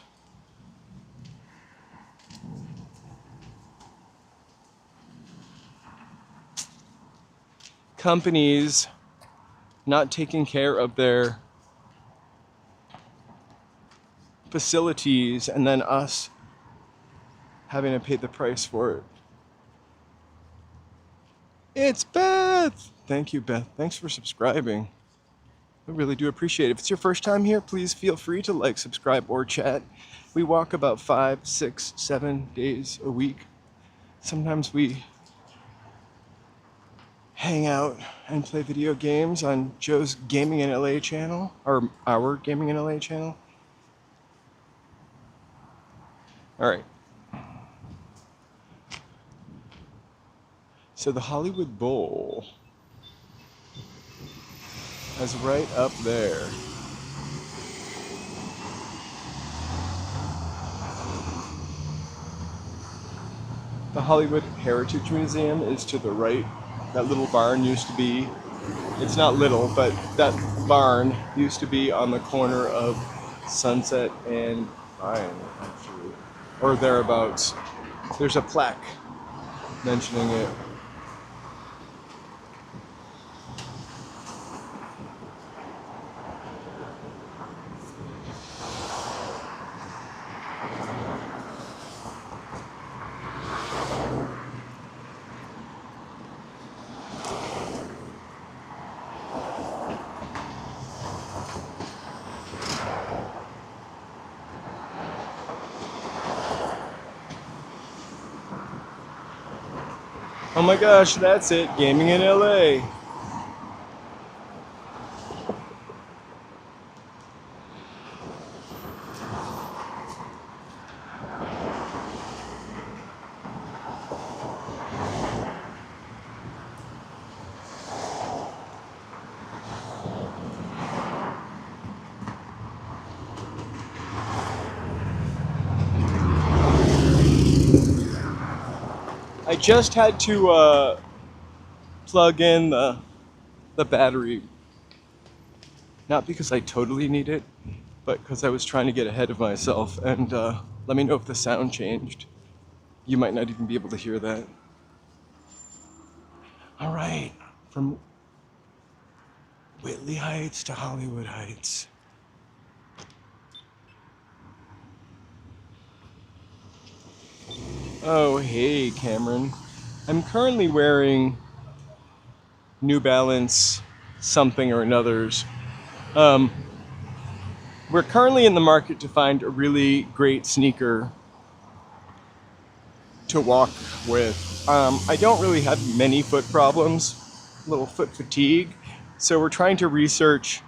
A: companies not taking care of their facilities and then us having to pay the price for it. It's Beth! Thank you, Beth. Thanks for subscribing. I really do appreciate it. If it's your first time here, please feel free to like, subscribe, or chat. We walk about 5, 6, 7 days a week. Sometimes we hang out and play video games on Joe's Gaming in LA channel, or our Gaming in LA channel. All right. So the Hollywood Bowl is right up there. The Hollywood Heritage Museum is to the right. That little barn used to be, it's not little, but that barn used to be on the corner of Sunset and Vine, actually, or thereabouts. There's a plaque mentioning it. Oh my gosh, that's it, Gaming in LA. I just had to plug in the battery. Not because I totally need it, but because I was trying to get ahead of myself. And let me know if the sound changed. You might not even be able to hear that. All right, from Whitley Heights to Hollywood Heights. Oh, hey, Cameron. I'm currently wearing New Balance something or another's. We're currently in the market to find a really great sneaker to walk with. I don't really have many foot problems, a little foot fatigue, so we're trying to research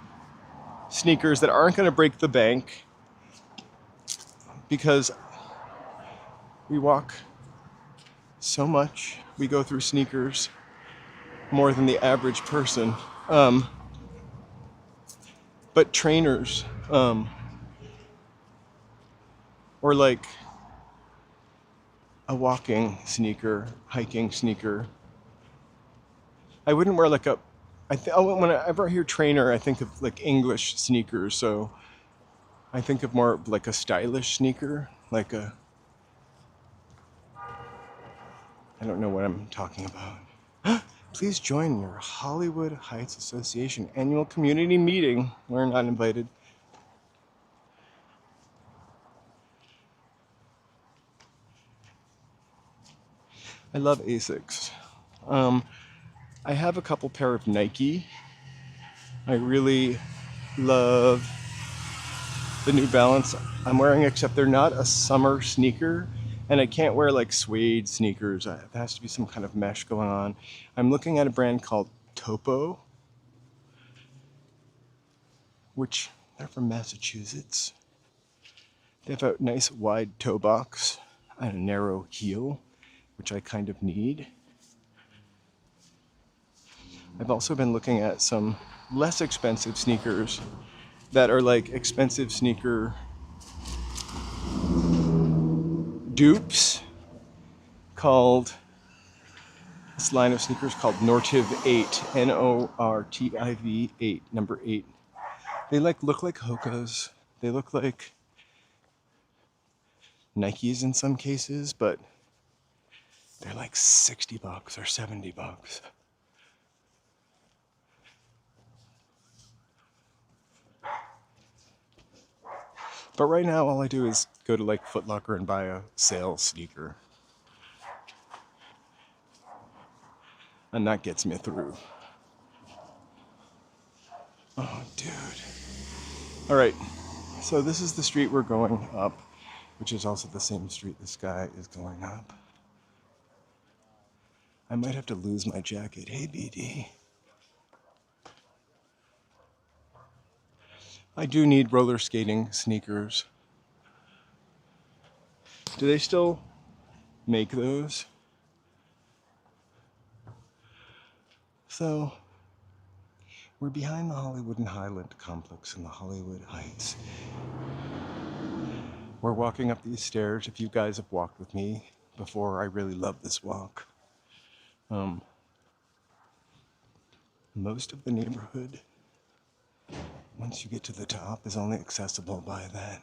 A: sneakers that aren't going to break the bank because we walk so much. We go through sneakers more than the average person. But trainers, or like a walking sneaker, hiking sneaker. I wouldn't wear like whenever I hear trainer, I think of like English sneakers. So I think of more like a stylish sneaker, like a, I don't know what I'm talking about. Please join your Hollywood Heights Association annual community meeting. We're not invited. I love Asics. I have a couple pair of Nike. I really love the New Balance I'm wearing, except they're not a summer sneaker, and I can't wear like suede sneakers. There has to be some kind of mesh going on. I'm looking at a brand called Topo, which they're from Massachusetts. They have a nice wide toe box and a narrow heel, which I kind of need. I've also been looking at some less expensive sneakers that are like expensive sneaker dupes called, this line of sneakers called Nortiv 8, Nortiv 8, number 8. They like look like Hokas. They look like Nikes in some cases, but they're like $60 or $70. But right now, all I do is go to like Foot Locker and buy a sale sneaker. And that gets me through. Oh, dude. All right, so this is the street we're going up, which is also the same street this guy is going up. I might have to lose my jacket. Hey, BD. I do need roller skating sneakers. Do they still make those? So, we're behind the Hollywood and Highland complex in the Hollywood Heights. We're walking up these stairs. If you guys have walked with me before, I really love this walk. Most of the neighborhood, once you get to the top, is only accessible by that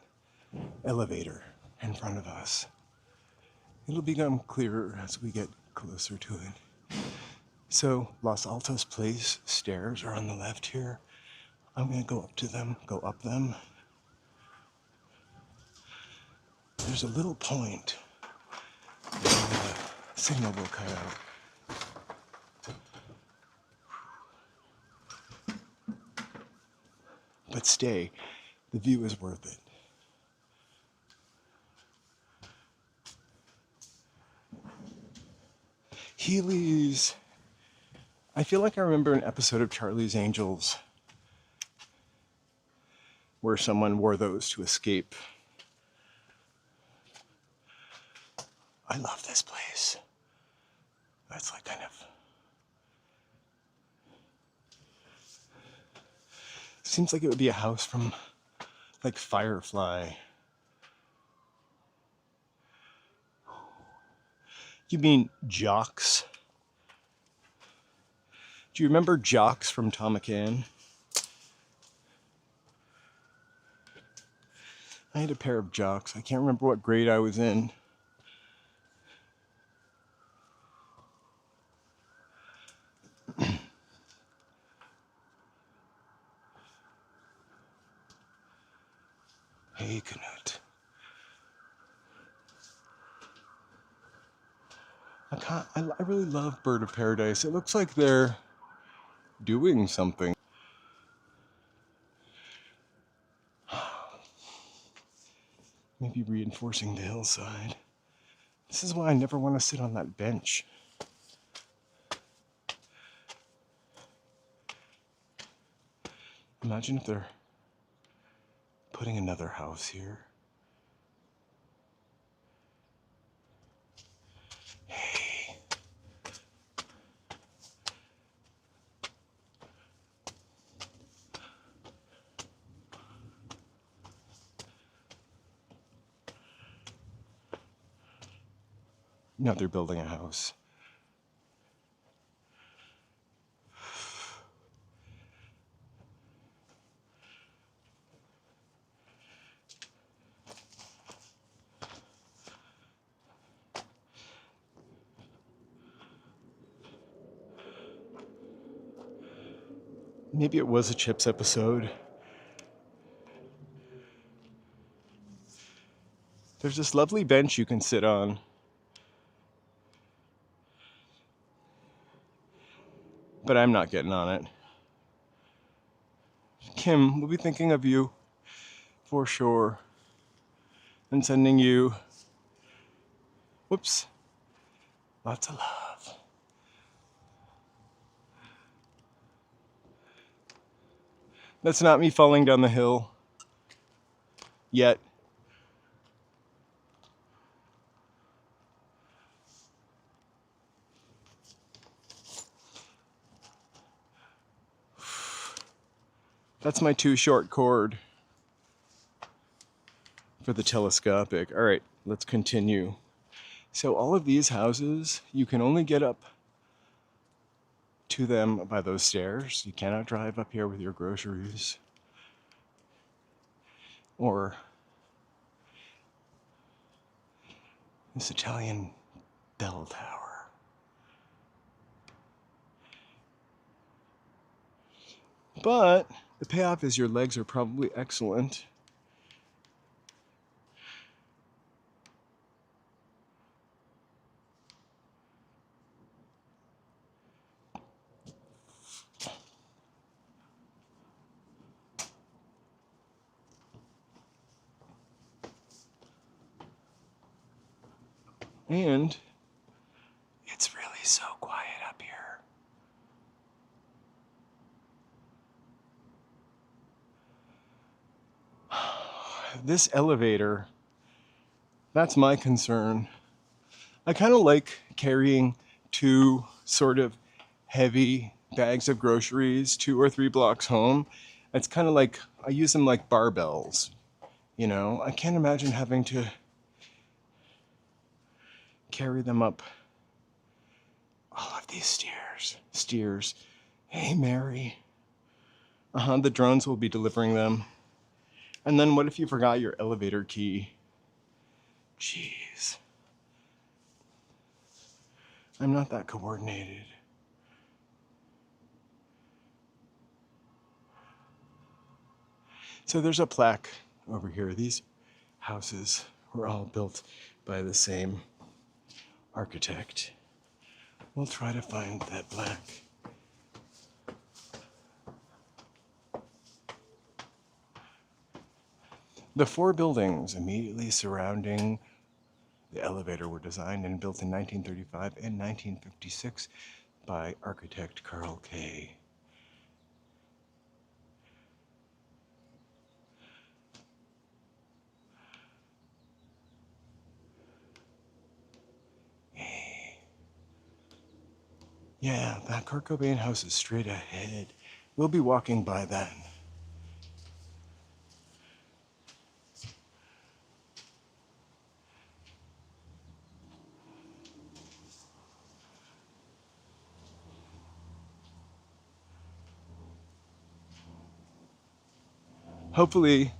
A: elevator in front of us. It'll become clearer as we get closer to it. So Los Altos Place stairs are on the left here. I'm gonna go up to them, go up them. There's a little point where the signal will cut out. But stay, the view is worth it. Heelys. I feel like I remember an episode of Charlie's Angels where someone wore those to escape. I love this place. That's like kind of... Seems like it would be a house from like Firefly. You mean Jocks? Do you remember Jocks from Tom McCann? I had a pair of Jocks. I can't remember what grade I was in. Hey, Canute. I really love Bird of Paradise. It looks like they're doing something. Maybe reinforcing the hillside. This is why I never want to sit on that bench. Imagine if they're putting another house here. Hey. No, they're building a house. Maybe it was a Chips episode. There's this lovely bench you can sit on. But I'm not getting on it. Kim, we'll be thinking of you for sure and sending you, whoops, lots of love. That's not me falling down the hill yet. That's my too short cord for the telescopic. All right, let's continue. So all of these houses, you can only get up to them by those stairs. You cannot drive up here with your groceries or this Italian bell tower. But the payoff is your legs are probably excellent. And it's really so quiet up here. This elevator, that's my concern. I kind of like carrying two sort of heavy bags of groceries 2 or 3 blocks home. It's kind of like, I use them like barbells, you know? I can't imagine having to carry them up all of these stairs. Hey, Mary. The drones will be delivering them. And then what if you forgot your elevator key? Jeez. I'm not that coordinated. So there's a plaque over here. These houses were all built by the same architect. We'll try to find that plaque. The 4 buildings immediately surrounding the elevator were designed and built in 1935 and 1956 by architect Carl Kay. Yeah, that Kurt Cobain house is straight ahead. We'll be walking by that. Hopefully,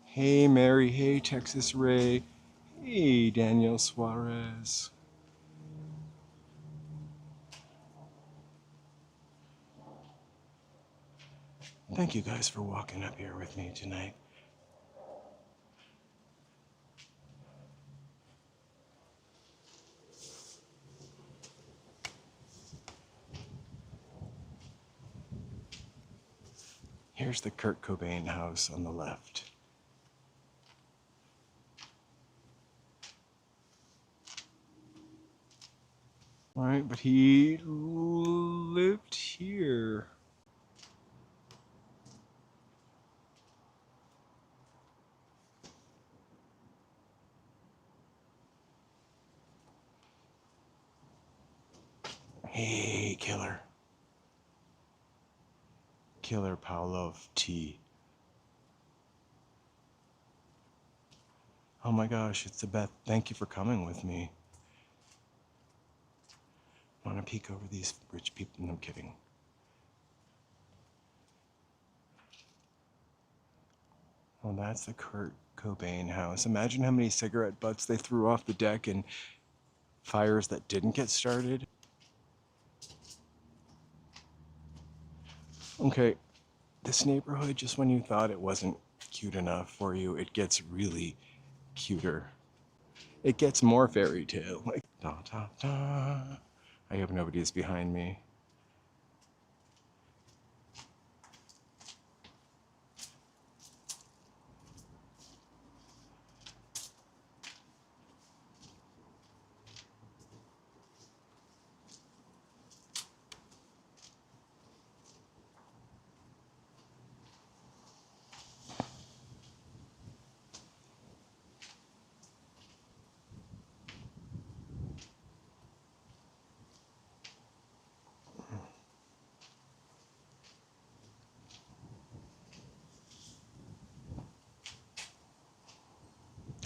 A: hey Mary, hey Texas Ray, hey Daniel Suarez. Thank you guys for walking up here with me tonight. Here's the Kurt Cobain house on the left. All right, but he lived here. Hey, killer. Killer Pavlov T. Oh my gosh, it's the Beth. Thank you for coming with me. I want to peek over these rich people. No kidding. Well, that's the Kurt Cobain house. Imagine how many cigarette butts they threw off the deck in fires that didn't get started. Okay, this neighborhood, just when you thought it wasn't cute enough for you, it gets really cuter. It gets more fairy tale. Like, da, da, da. I hope nobody's behind me.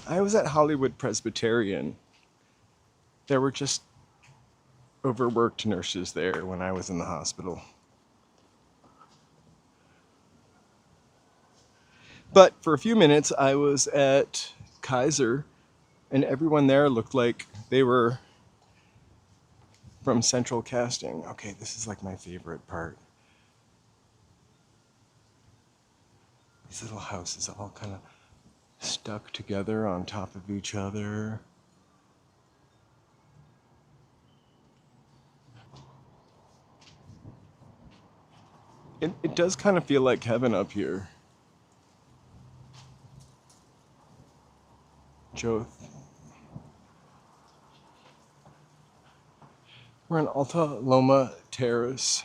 A: I was at Hollywood Presbyterian. There were just overworked nurses there when I was in the hospital. But for a few minutes, I was at Kaiser, and everyone there looked like they were from Central Casting. Okay, this is like my favorite part. These little houses all kind of stuck together on top of each other. It does kind of feel like heaven up here. Joe. We're in Alta Loma Terrace.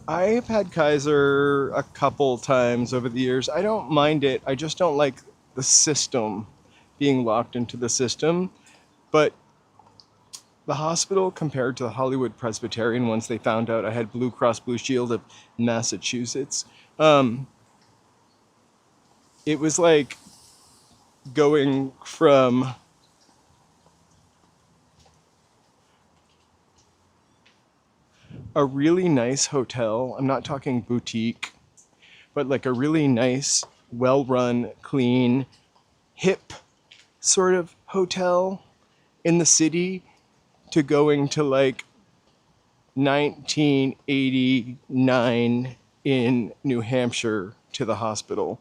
A: I've had Kaiser a couple times over the years. I don't mind it. I just don't like the system, being locked into the system. But the hospital, compared to the Hollywood Presbyterian, once they found out I had Blue Cross Blue Shield of Massachusetts, it was like going from a really nice hotel, I'm not talking boutique, but like a really nice, well-run, clean, hip sort of hotel in the city, to going to like 1989 in New Hampshire to the hospital.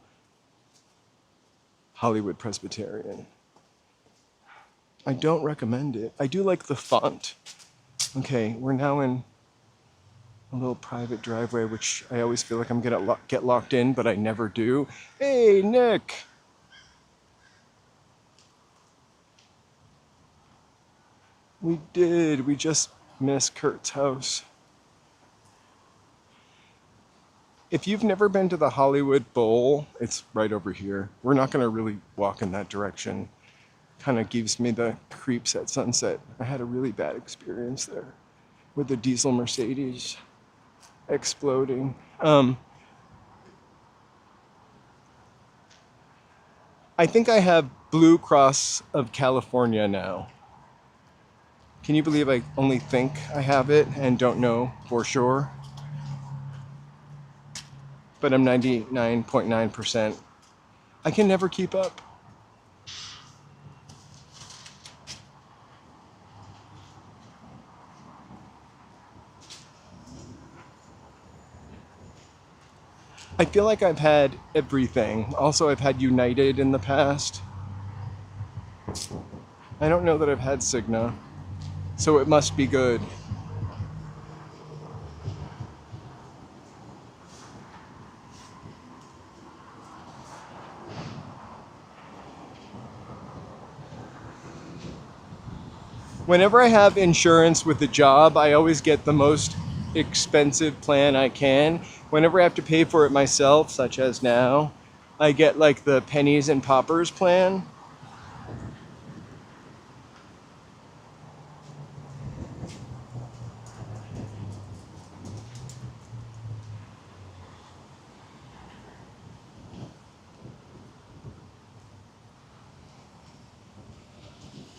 A: Hollywood Presbyterian. I don't recommend it. I do like the font. Okay, we're now in a little private driveway, which I always feel like I'm gonna get locked in, but I never do. Hey, Nick! We did. We just missed Kurt's house. If you've never been to the Hollywood Bowl, it's right over here. We're not gonna really walk in that direction. Kind of gives me the creeps at sunset. I had a really bad experience there with the diesel Mercedes exploding. I think I have Blue Cross of California now. Can you believe I only think I have it and don't know for sure? But I'm 99.9%. I can never keep up. I feel like I've had everything. Also, I've had United in the past. I don't know that I've had Cigna, so it must be good. Whenever I have insurance with a job, I always get the most expensive plan I can. Whenever I have to pay for it myself, such as now, I get like the pennies and poppers plan.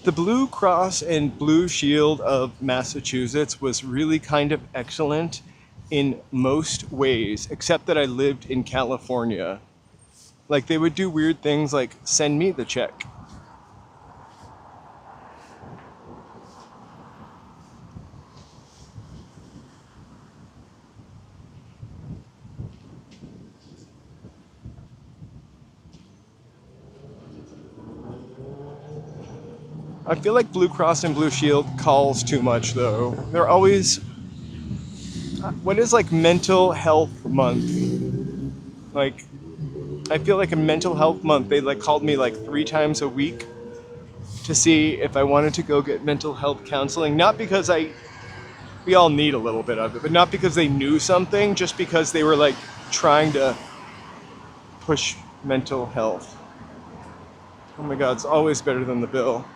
A: The Blue Cross and Blue Shield of Massachusetts was really kind of excellent in most ways, except that I lived in California. Like, they would do weird things like send me the check. I feel like Blue Cross and Blue Shield calls too much though. They're always, what is like mental health month? Like, I feel like a mental health month, they like called me like 3 times a week to see if I wanted to go get mental health counseling. Not because we all need a little bit of it, but not because they knew something, just because they were like trying to push mental health. Oh my God, it's always better than the bill.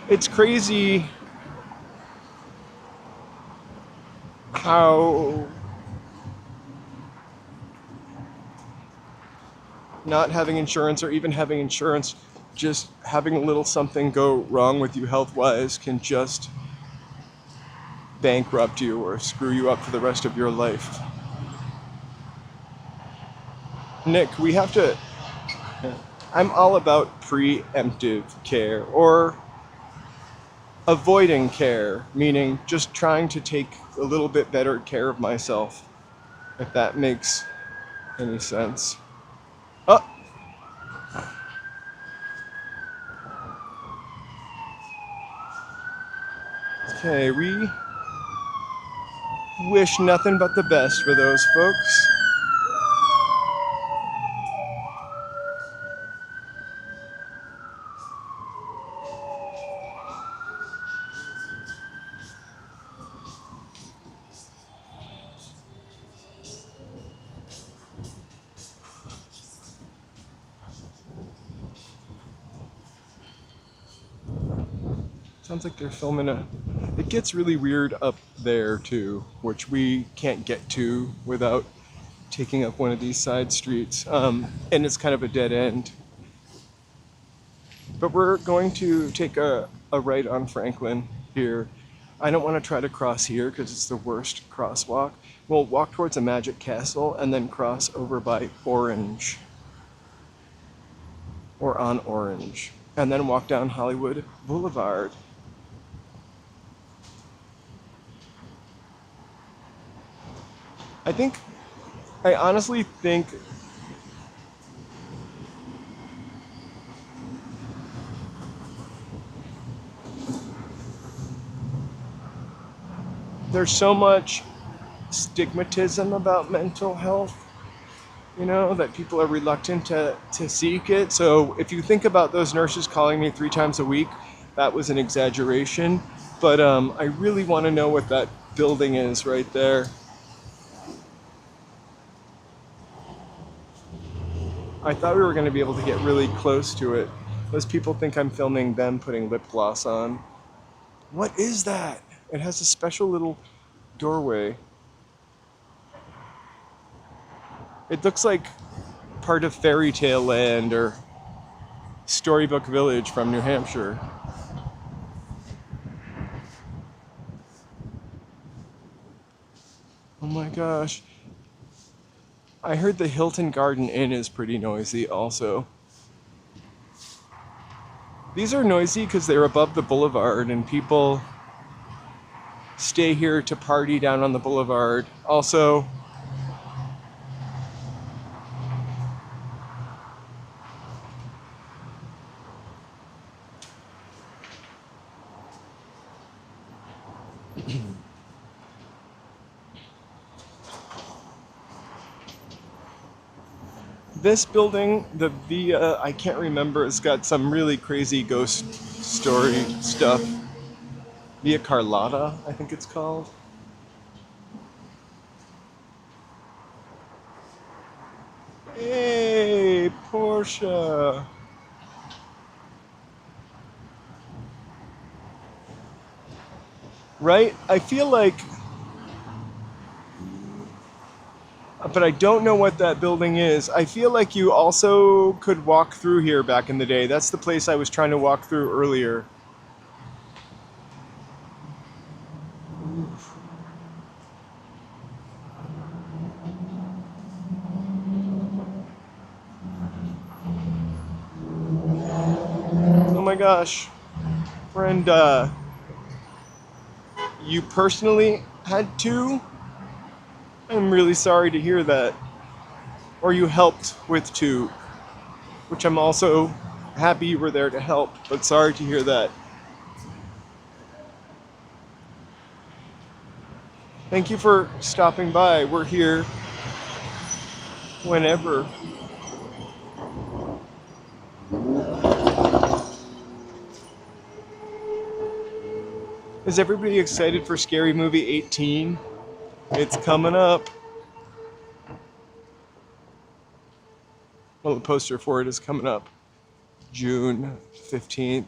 A: It's crazy how not having insurance, or even having insurance, just having a little something go wrong with you health-wise can just bankrupt you or screw you up for the rest of your life. Nick, we have to... I'm all about preemptive care, or avoiding care, meaning just trying to take a little bit better care of myself, if that makes any sense. Oh! Okay, we wish nothing but the best for those folks. Sounds like they're filming a... It gets really weird up there too, which we can't get to without taking up one of these side streets. And it's kind of a dead end. But we're going to take a right on Franklin here. I don't want to try to cross here because it's the worst crosswalk. We'll walk towards a Magic Castle and then cross over by Orange. Or on Orange. And then walk down Hollywood Boulevard. I honestly think there's so much stigmatism about mental health, that people are reluctant to seek it. So if you think about those nurses calling me 3 times a week, that was an exaggeration. But I really want to know what that building is right there. I thought we were going to be able to get really close to it. Those people think I'm filming them putting lip gloss on. What is that? It has a special little doorway. It looks like part of Fairy Tale Land or Storybook Village from New Hampshire. Oh my gosh. I heard the Hilton Garden Inn is pretty noisy also. These are noisy because they're above the boulevard and people stay here to party down on the boulevard. Also, this building, the Via, I can't remember, it's got some really crazy ghost story stuff. Via Carlotta, I think it's called. Hey, Portia. Right? I feel like... But I don't know what that building is. I feel like you also could walk through here back in the day. That's the place I was trying to walk through earlier. Oh my gosh. Friend, you personally had to? I'm really sorry to hear that. or you helped with two, which I'm also happy you were there to help, but sorry to hear that. Thank you for stopping by. We're here whenever. Is everybody excited for Scary Movie 18? It's coming up. Well, the poster for it is coming up June 15th.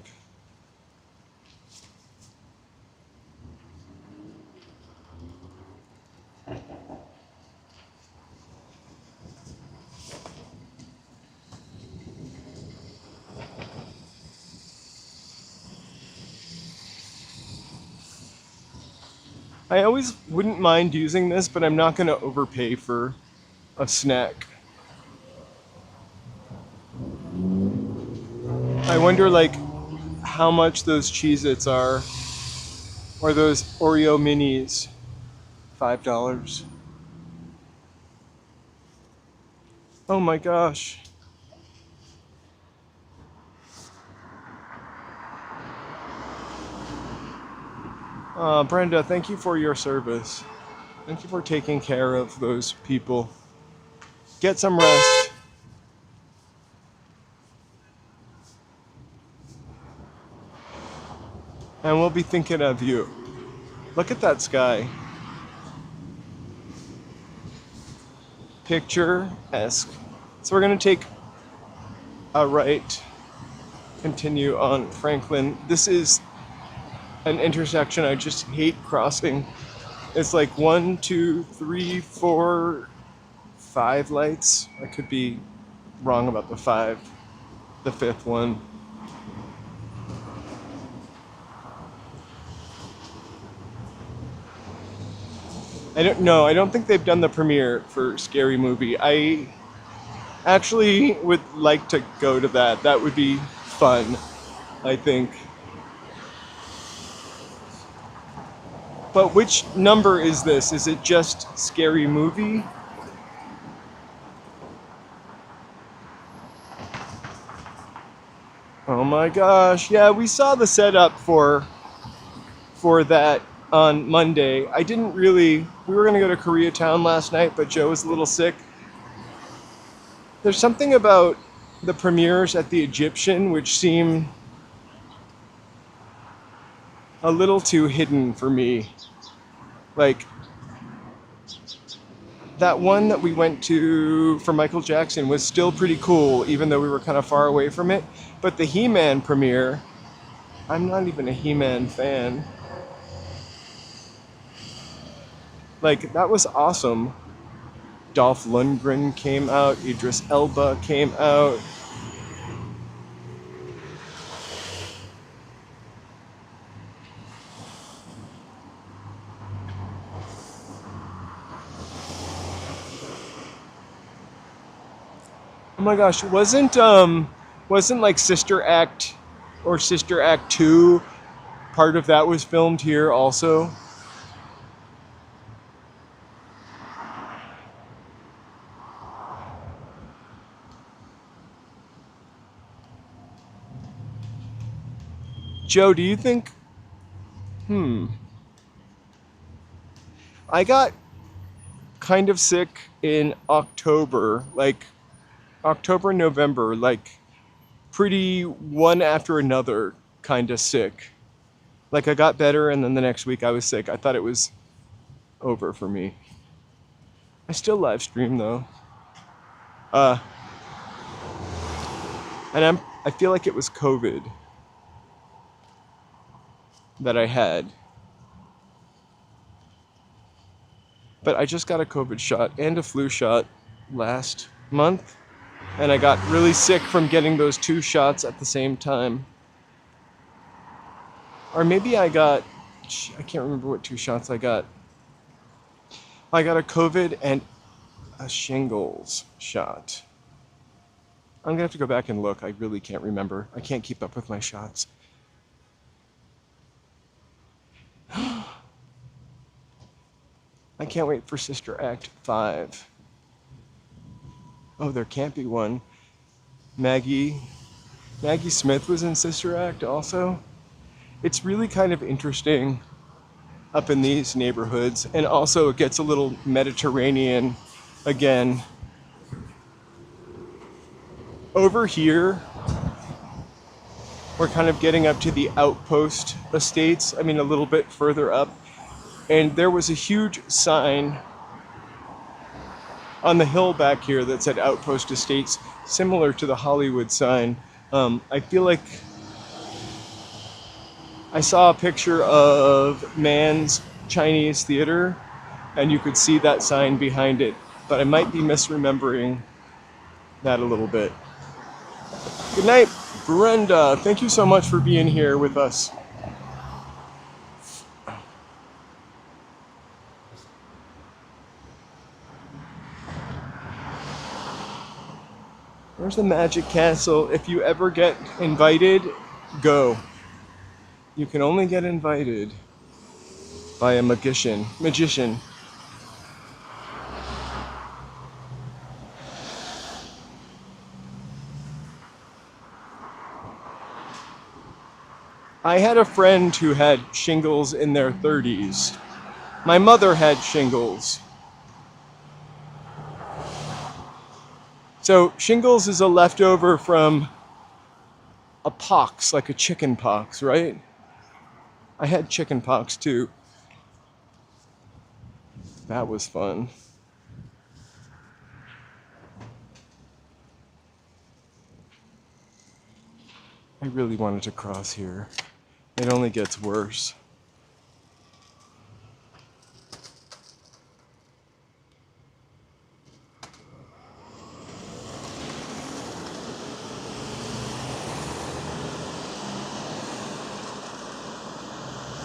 A: I always wouldn't mind using this, but I'm not going to overpay for a snack. I wonder, like, how much those Cheez-Its are, or those Oreo minis. $5. Oh my gosh. Brenda, thank you for your service. Thank you for taking care of those people. Get some rest. And we'll be thinking of you. Look at that sky. Picturesque. So we're going to take a right, continue on Franklin. This is an intersection I just hate crossing. It's like 1, 2, 3, 4, 5 lights. I could be wrong about the 5, the 5th one. I don't know. I don't think they've done the premiere for Scary Movie. I actually would like to go to that. That would be fun, I think. But which number is this? Is it just Scary Movie? Oh my gosh. Yeah, we saw the setup for that on Monday. I didn't really... We were going to go to Koreatown last night, but Joe was a little sick. There's something about the premieres at the Egyptian which seem a little too hidden for me. Like, that one that we went to for Michael Jackson was still pretty cool, even though we were kind of far away from it. But the He-Man premiere, I'm not even a He-Man fan. Like, that was awesome. Dolph Lundgren came out, Idris Elba came out. Oh my gosh, wasn't like Sister Act or Sister Act 2 part of that was filmed here also? Joe, do you think... I got kind of sick in October, like October, November, like pretty one after another kind of sick. Like I got better and then the next week I was sick. I thought it was over for me. I still live stream though. And I feel like it was COVID that I had. But I just got a COVID shot and a flu shot last month. And I got really sick from getting those 2 shots at the same time. Or maybe I can't remember what 2 shots I got. I got a COVID and a shingles shot. I'm gonna have to go back and look. I really can't remember. I can't keep up with my shots. I can't wait for Sister Act 5. Oh, there can't be one. Maggie Smith was in Sister Act also. It's really kind of interesting up in these neighborhoods, and also it gets a little Mediterranean again. Over here, we're kind of getting up to the Outpost Estates, I mean a little bit further up, and there was a huge sign on the hill back here that said Outpost Estates, similar to the Hollywood sign. I feel like I saw a picture of Mann's Chinese Theater, and you could see that sign behind it, but I might be misremembering that a little bit. Good night, Brenda. Thank you so much for being here with us. There's the Magic Castle. If you ever get invited, go. You can only get invited by a magician. I had a friend who had shingles in their 30s. My mother had shingles. So shingles is a leftover from a pox, like a chicken pox, right? I had chicken pox too. That was fun. I really wanted to cross here. It only gets worse.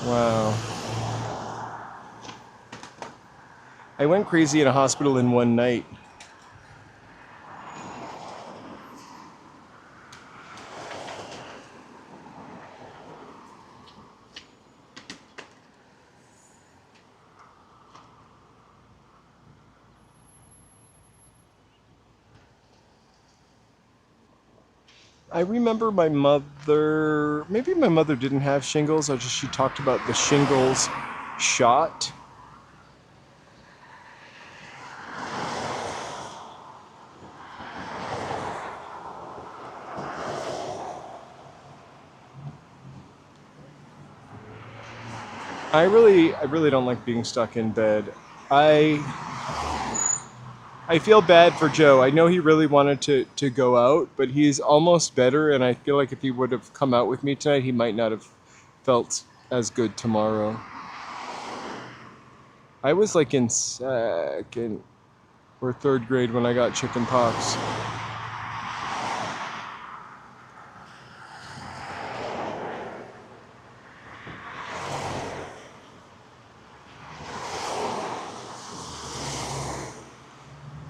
A: Wow. I went crazy in a hospital in one night. I remember my mother, maybe my mother didn't have shingles, or just she talked about the shingles shot. I really don't like being stuck in bed. I feel bad for Joe. I know he really wanted to go out, but he's almost better, and I feel like if he would have come out with me tonight, he might not have felt as good tomorrow. I was like in second or third grade when I got chicken pox.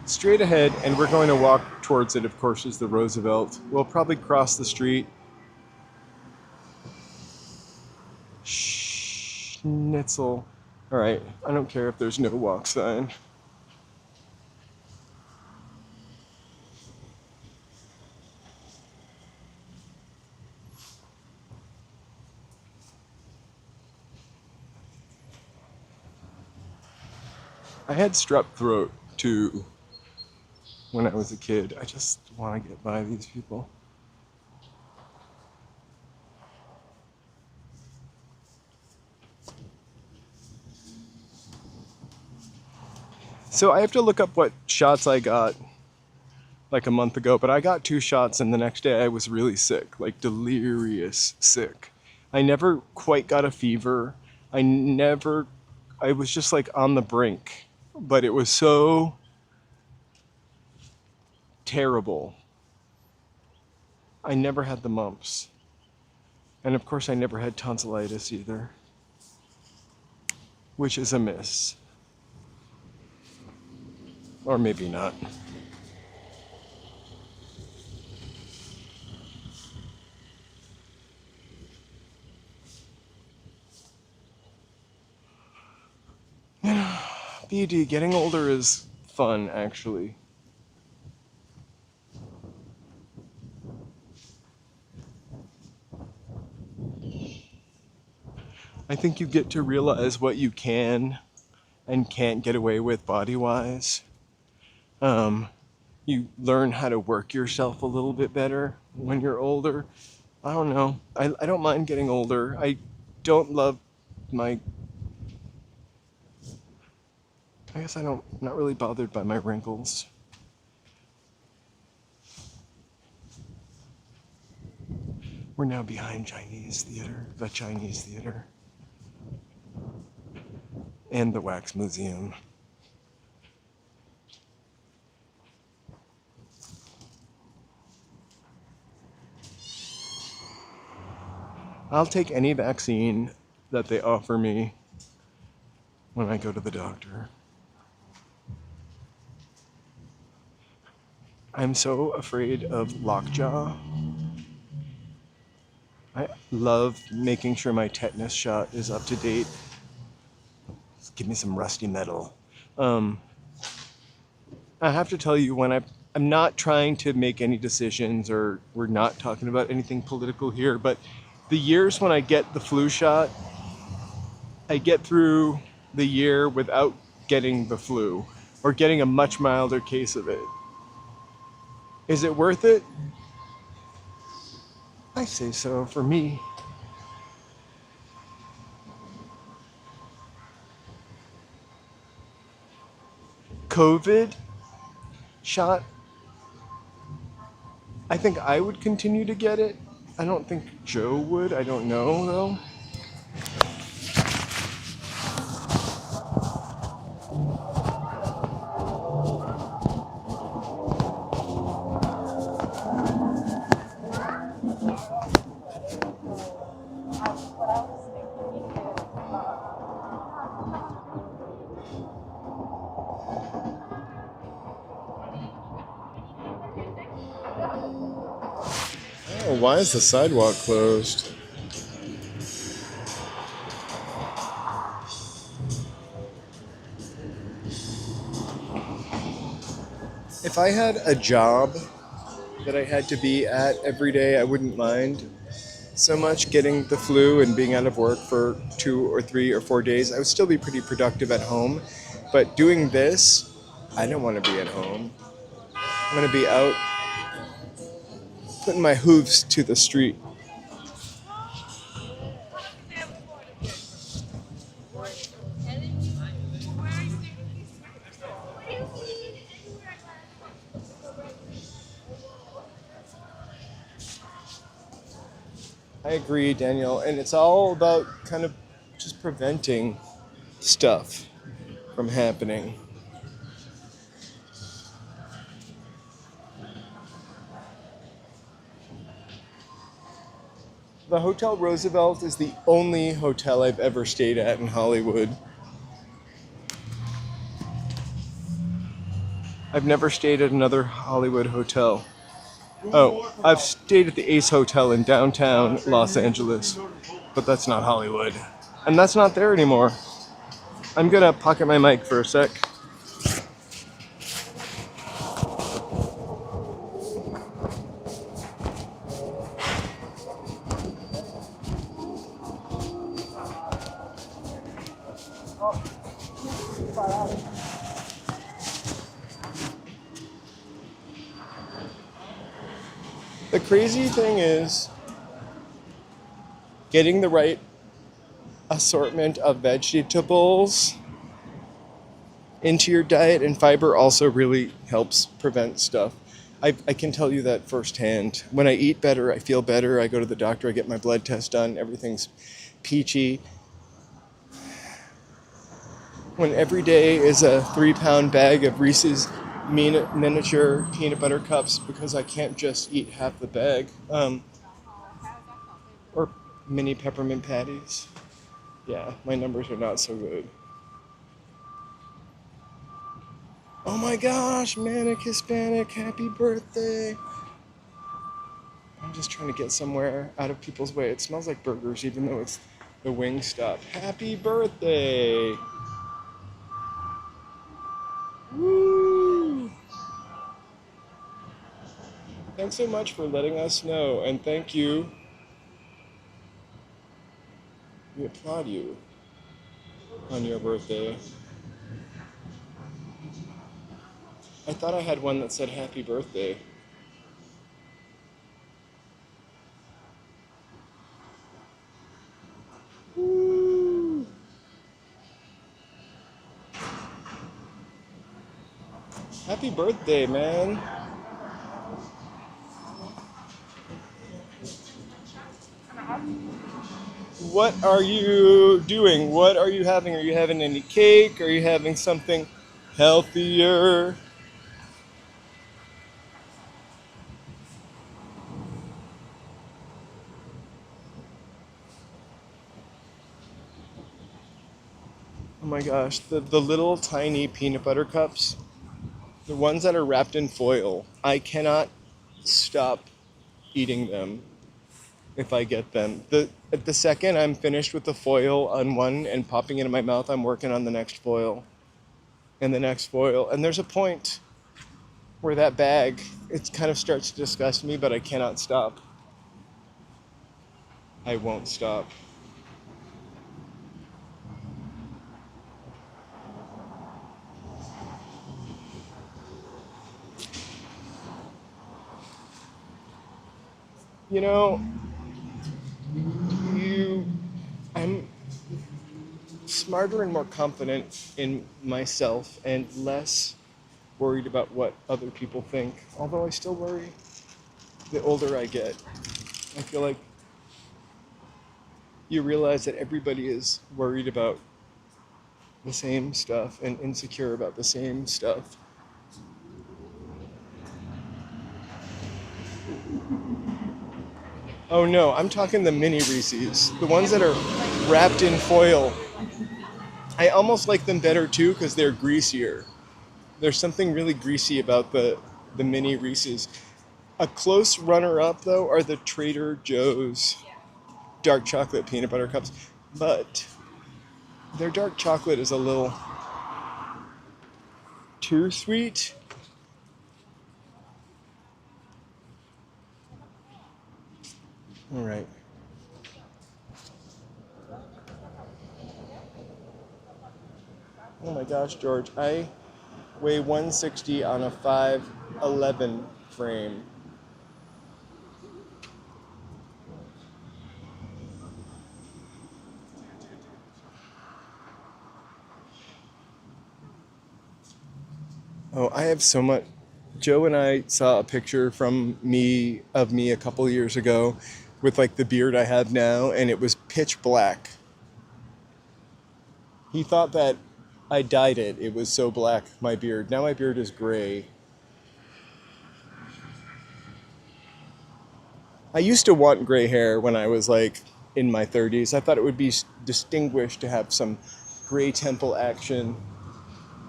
A: Straight ahead, and we're going to walk towards it, of course, is the Roosevelt. We'll probably cross the street. Schnitzel. All right, I don't care if there's no walk sign. I had strep throat too when I was a kid. I just want to get by these people. So I have to look up what shots I got like a month ago, but I got 2 shots and the next day I was really sick, like delirious sick. I never quite got a fever. I was just like on the brink, but it was so terrible. I never had the mumps. And of course I never had tonsillitis either, which is a miss. Or maybe not. BD, getting older is fun, actually. I think you get to realize what you can and can't get away with body-wise. You learn how to work yourself a little bit better when you're older. I don't know. I don't mind getting older. I don't love my... I guess I'm not really bothered by my wrinkles. We're now behind the Chinese theater, and the Wax Museum. I'll take any vaccine that they offer me when I go to the doctor. I'm so afraid of lockjaw. I love making sure my tetanus shot is up to date. Give me some rusty metal. I have to tell you, when I'm not trying to make any decisions, or we're not talking about anything political here, but the years when I get the flu shot, I get through the year without getting the flu, or getting a much milder case of it. Is it worth it? I say so, for me. COVID shot, I think I would continue to get it. I don't think Joe would. I don't know, though. Oh, why is the sidewalk closed? If I had a job that I had to be at every day, I wouldn't mind so much getting the flu and being out of work for 2 or 3 or 4 days. I would still be pretty productive at home. But doing this, I don't want to be at home. I want to be out putting my hooves to the street. I agree, Daniel, and it's all about kind of just preventing stuff from happening. The Hotel Roosevelt is the only hotel I've ever stayed at in Hollywood. I've never stayed at another Hollywood hotel. Oh, I've stayed at the Ace Hotel in downtown Los Angeles, but that's not Hollywood. And that's not there anymore. I'm gonna pocket my mic for a sec. The crazy thing is getting the right assortment of vegetables into your diet, and fiber also really helps prevent stuff. I can tell you that firsthand. When I eat better, I feel better. I go to the doctor, I get my blood test done, everything's peachy. When every day is a 3-pound bag of Reese's miniature peanut butter cups because I can't just eat half the bag, or mini peppermint patties. Yeah, my numbers are not so good. Oh my gosh, Manic Hispanic, happy birthday. I'm just trying to get somewhere out of people's way. It smells like burgers even though it's the wing stop. Happy birthday. Woo! Thanks so much for letting us know, and thank you We applaud you on your birthday. I thought I had one that said happy birthday. Woo. Happy birthday, man. What are you doing? What are you having? Are you having any cake? Are you having something healthier? Oh my gosh, the little tiny peanut butter cups, the ones that are wrapped in foil, I cannot stop eating them if I get them. The second I'm finished with the foil on one and popping it in my mouth, I'm working on the next foil and the next foil. And there's a point where that bag, it kind of starts to disgust me, but I cannot stop. I won't stop. You know, I'm smarter and more confident in myself and less worried about what other people think. Although I still worry the older I get. I feel like you realize that everybody is worried about the same stuff and insecure about the same stuff. Oh no, I'm talking the mini Reese's, the ones that are wrapped in foil. I almost like them better too because they're greasier. There's something really greasy about the mini Reese's. A close runner-up though are the Trader Joe's dark chocolate peanut butter cups, but their dark chocolate is a little too sweet. All right. Oh my gosh, George, I weigh 160 on a 5'11" frame. Oh, I have so much. Joe and I saw a picture from me a couple years ago with like the beard I have now, and it was pitch black. He thought that I dyed it. It was so black, my beard. Now my beard is gray. I used to want gray hair when I was like in my 30s. I thought it would be distinguished to have some gray temple action.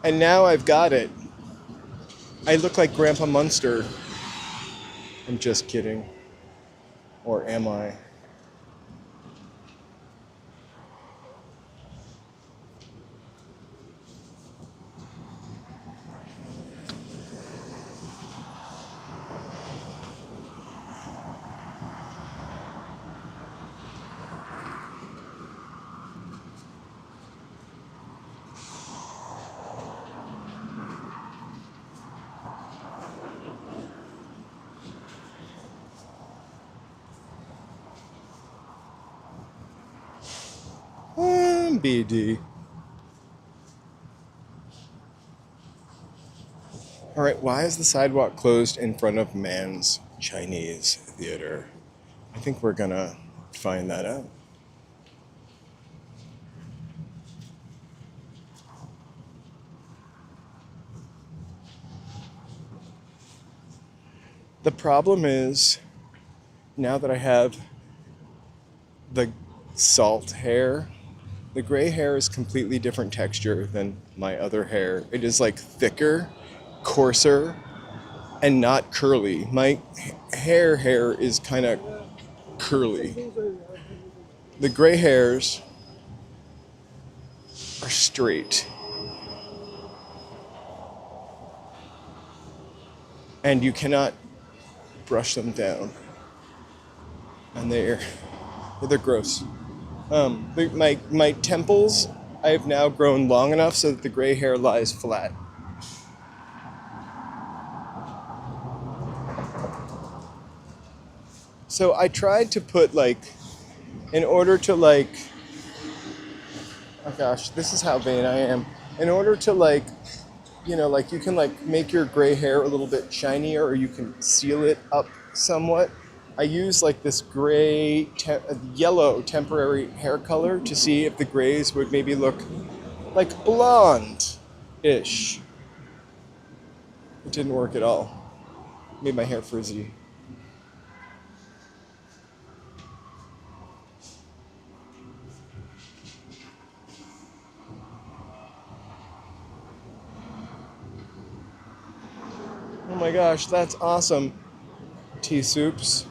A: And now I've got it. I look like Grandpa Munster. I'm just kidding. Or am I? BD. All right, why is the sidewalk closed in front of Man's Chinese Theater? I think we're gonna find that out. The problem is, now that I have the salt hair, the gray hair is completely different texture than my other hair. It is like thicker, coarser, and not curly. My hair is kind of curly. The gray hairs are straight. And you cannot brush them down. And they're gross. My temples, I have now grown long enough so that the gray hair lies flat. So I tried to put like, in order to like, oh gosh, this is how vain I am. In order to like, you know, like you can like make your gray hair a little bit shinier, or you can seal it up somewhat. I use like this yellow temporary hair color to see if the grays would maybe look like blonde-ish. It didn't work at all. Made my hair frizzy. Oh my gosh, that's awesome. Tea soups.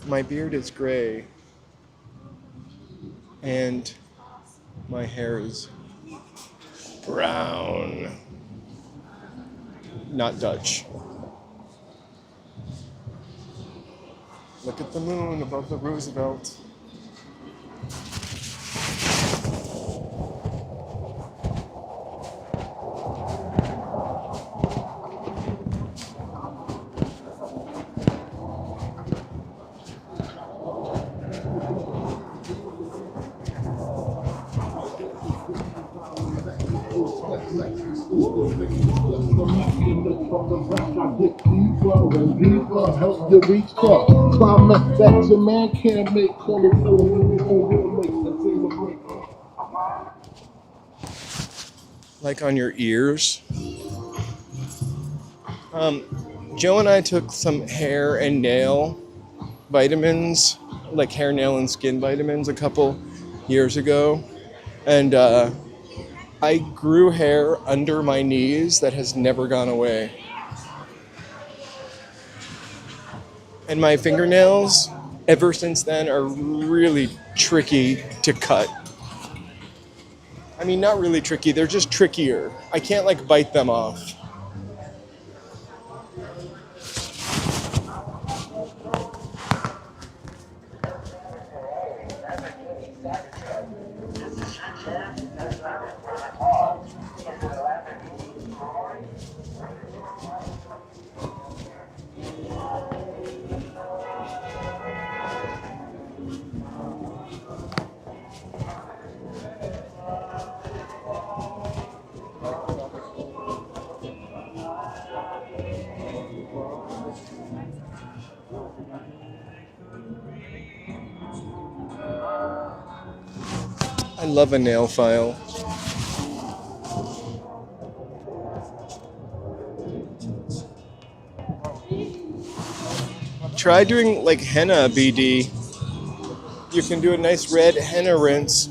A: My beard is gray. And my hair is brown. Not Dutch. Look at the moon above the Roosevelt.
D: Help you reach far. Promise that your man can't make.
A: Like on your ears. Joe and I took some hair and nail vitamins, like hair, nail, and skin vitamins a couple years ago. And I grew hair under my knees that has never gone away. And my fingernails, ever since then, are really tricky to cut. I mean, not really tricky, they're just trickier. I can't like bite them off. I love a nail file. Try doing like henna, BD. You can do a nice red henna rinse.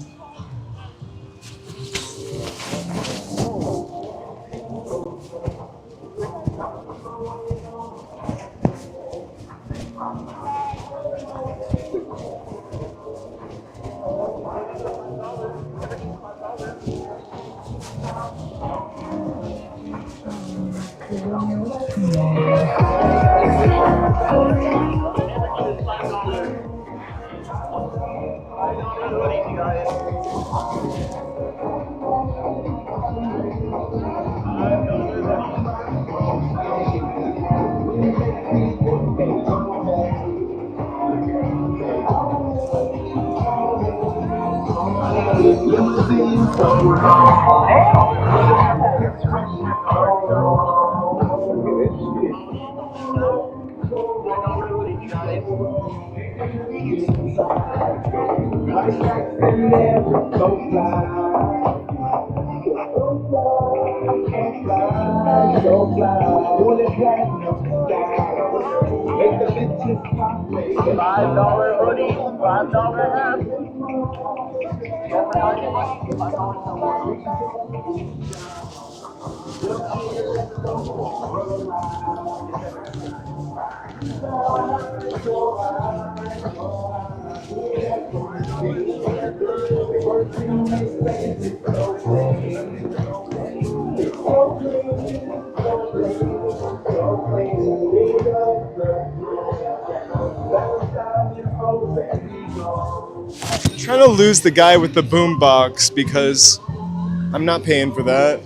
E: $5 hoodie, $5 hat.
A: want to lose the guy with the boombox because I'm not paying for that.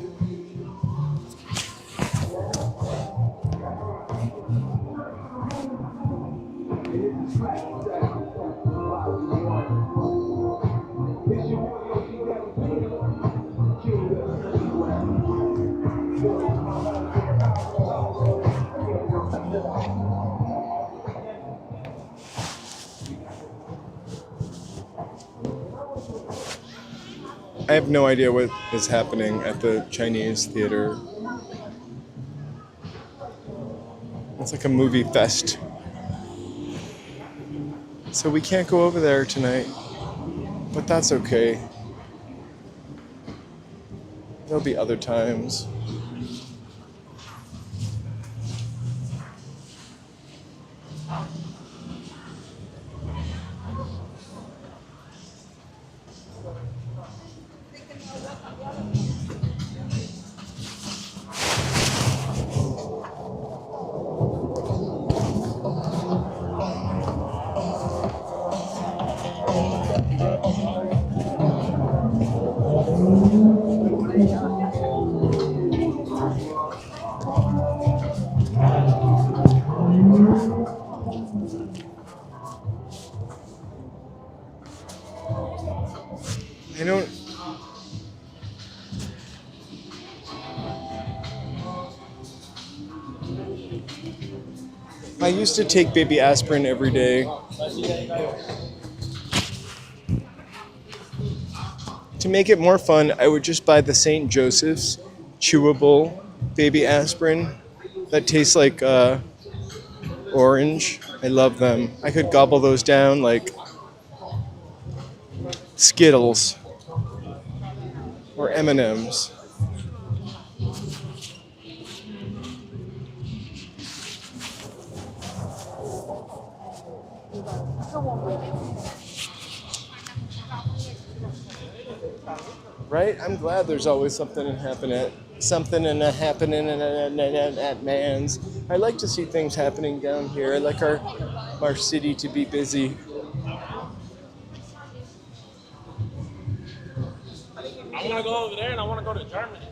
A: I have no idea what is happening at the Chinese theater. It's like a movie fest. So we can't go over there tonight, but that's okay. There'll be other times. I don't. I used to take baby aspirin every day. To make it more fun, I would just buy the St. Joseph's chewable baby aspirin that tastes like orange. I love them. I could gobble those down like Skittles or M&Ms. Right? I'm glad there's always something happening at Man's. I like to see things happening down here. I like our city to be busy.
F: I want to go over there and I want to go to Germany.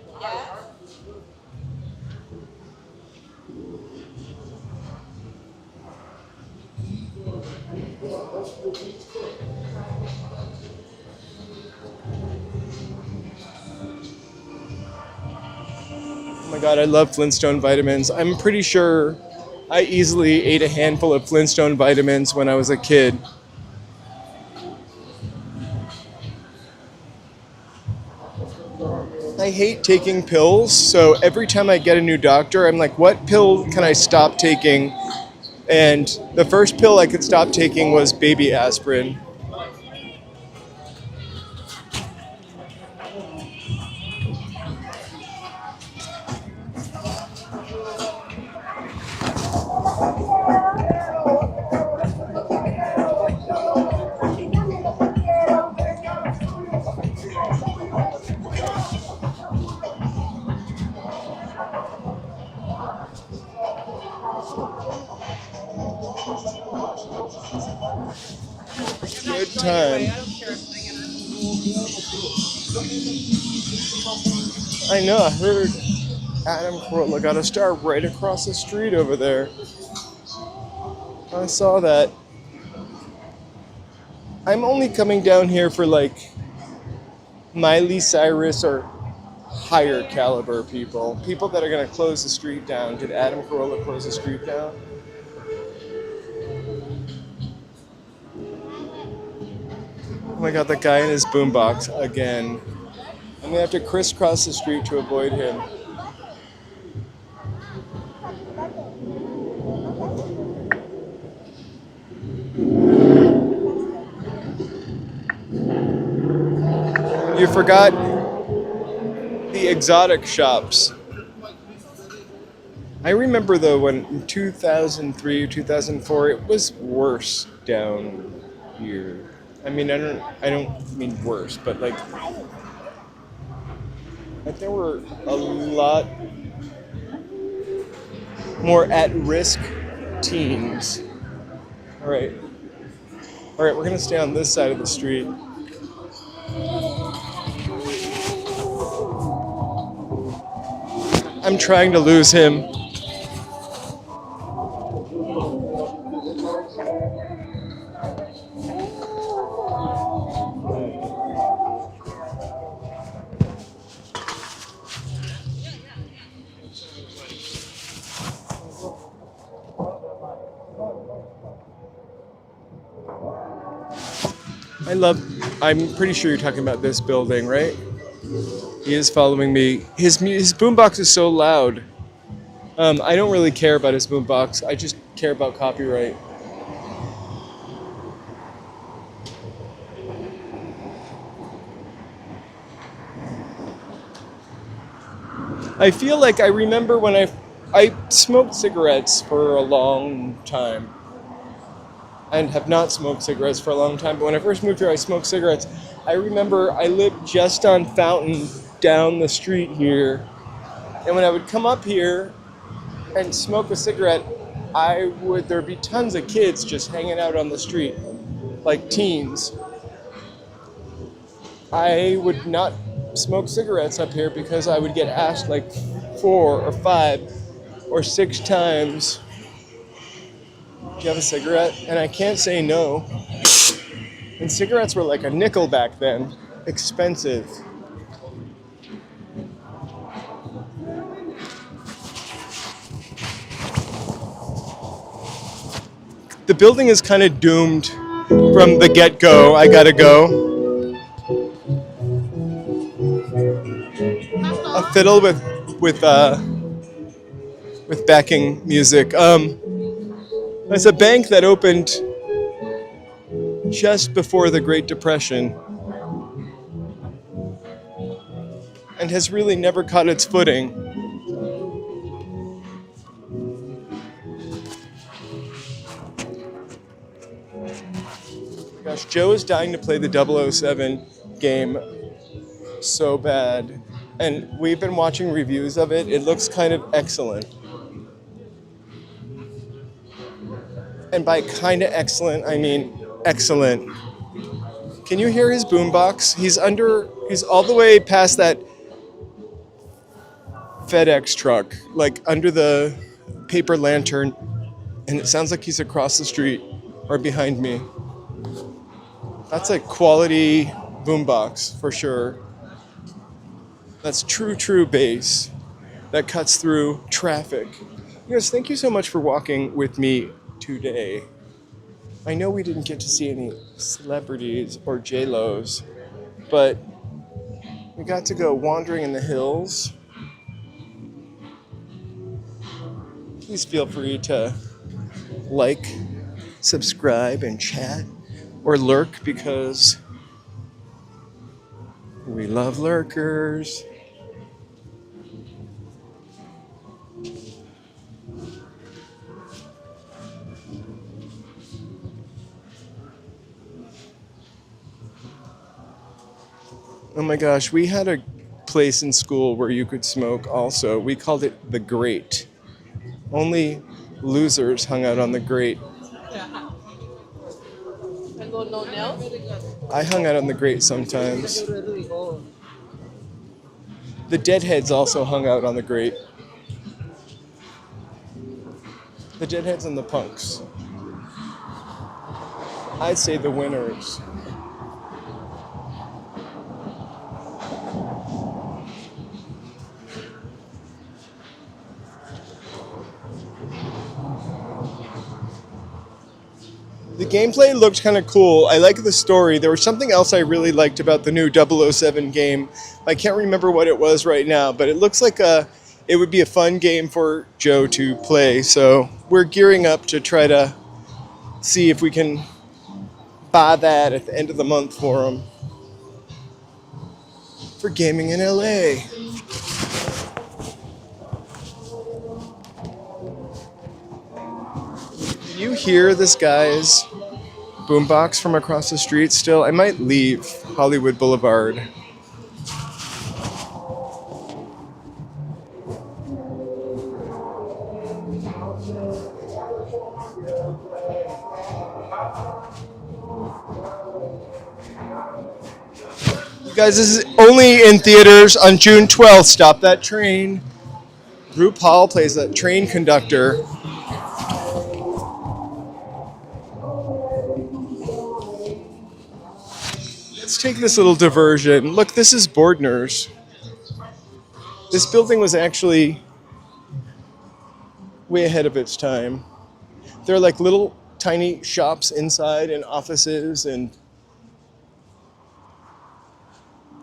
A: Oh my god, I love Flintstone vitamins. I'm pretty sure I easily ate a handful of Flintstone vitamins when I was a kid. I hate taking pills, so every time I get a new doctor, I'm like, what pill can I stop taking? And the first pill I could stop taking was baby aspirin. Good time. I know, I heard Adam Carolla got a star right across the street over there. I saw that. I'm only coming down here for like Miley Cyrus or higher caliber people. People that are gonna close the street down. Did Adam Carolla close the street down? Oh my god, that guy in his boombox again. I'm gonna have to crisscross the street to avoid him. You forgot the exotic shops. I remember though when in 2003 or 2004 it was worse down here. I mean, I don't mean worse, but like there were a lot more at-risk teens. All right, we're gonna stay on this side of the street. I'm trying to lose him. I'm pretty sure you're talking about this building, right? He is following me. His boombox is so loud. I don't really care about his boombox. I just care about copyright. I feel like I remember when I smoked cigarettes for a long time. And have not smoked cigarettes for a long time. But when I first moved here, I smoked cigarettes. I remember I lived just on Fountain down the street here. And when I would come up here and smoke a cigarette, there'd be tons of kids just hanging out on the street, like teens. I would not smoke cigarettes up here because I would get asked like 4 or 5 or 6 times, do you have a cigarette? And I can't say no. And cigarettes were like a nickel back then. Expensive. The building is kind of doomed from the get-go. I gotta go. A fiddle with backing music. It's a bank that opened just before the Great Depression and has really never caught its footing. Gosh, Joe is dying to play the 007 game so bad, and we've been watching reviews of it. It looks kind of excellent. And by kind of excellent, I mean excellent. Can you hear his boombox? He's all the way past that FedEx truck, like under the paper lantern, and it sounds like he's across the street or behind me. That's a quality boombox for sure. That's true bass that cuts through traffic. Yes, thank you so much for walking with me today. I know we didn't get to see any celebrities or J-Los, but we got to go wandering in the hills. Please feel free to like, subscribe, and chat, or lurk, because we love lurkers. Oh my gosh, we had a place in school where you could smoke also. We called it the Grate. Only losers hung out on the Grate. I hung out on the Grate sometimes. The Deadheads also hung out on the Grate. The Deadheads and the Punks. I'd say the winners. The gameplay looked kind of cool. I like the story. There was something else I really liked about the new 007 game. I can't remember what it was right now, but it looks like it would be a fun game for Joe to play. So we're gearing up to try to see if we can buy that at the end of the month for him. For gaming in LA. Can you hear this guy's boombox from across the street still? I might leave Hollywood Blvd. You guys, this is only in theaters on June 12th. Stop that train. RuPaul plays a train conductor. Let's take this little diversion. Look, this is Bordner's. This building was actually way ahead of its time. They're like little tiny shops inside and offices, and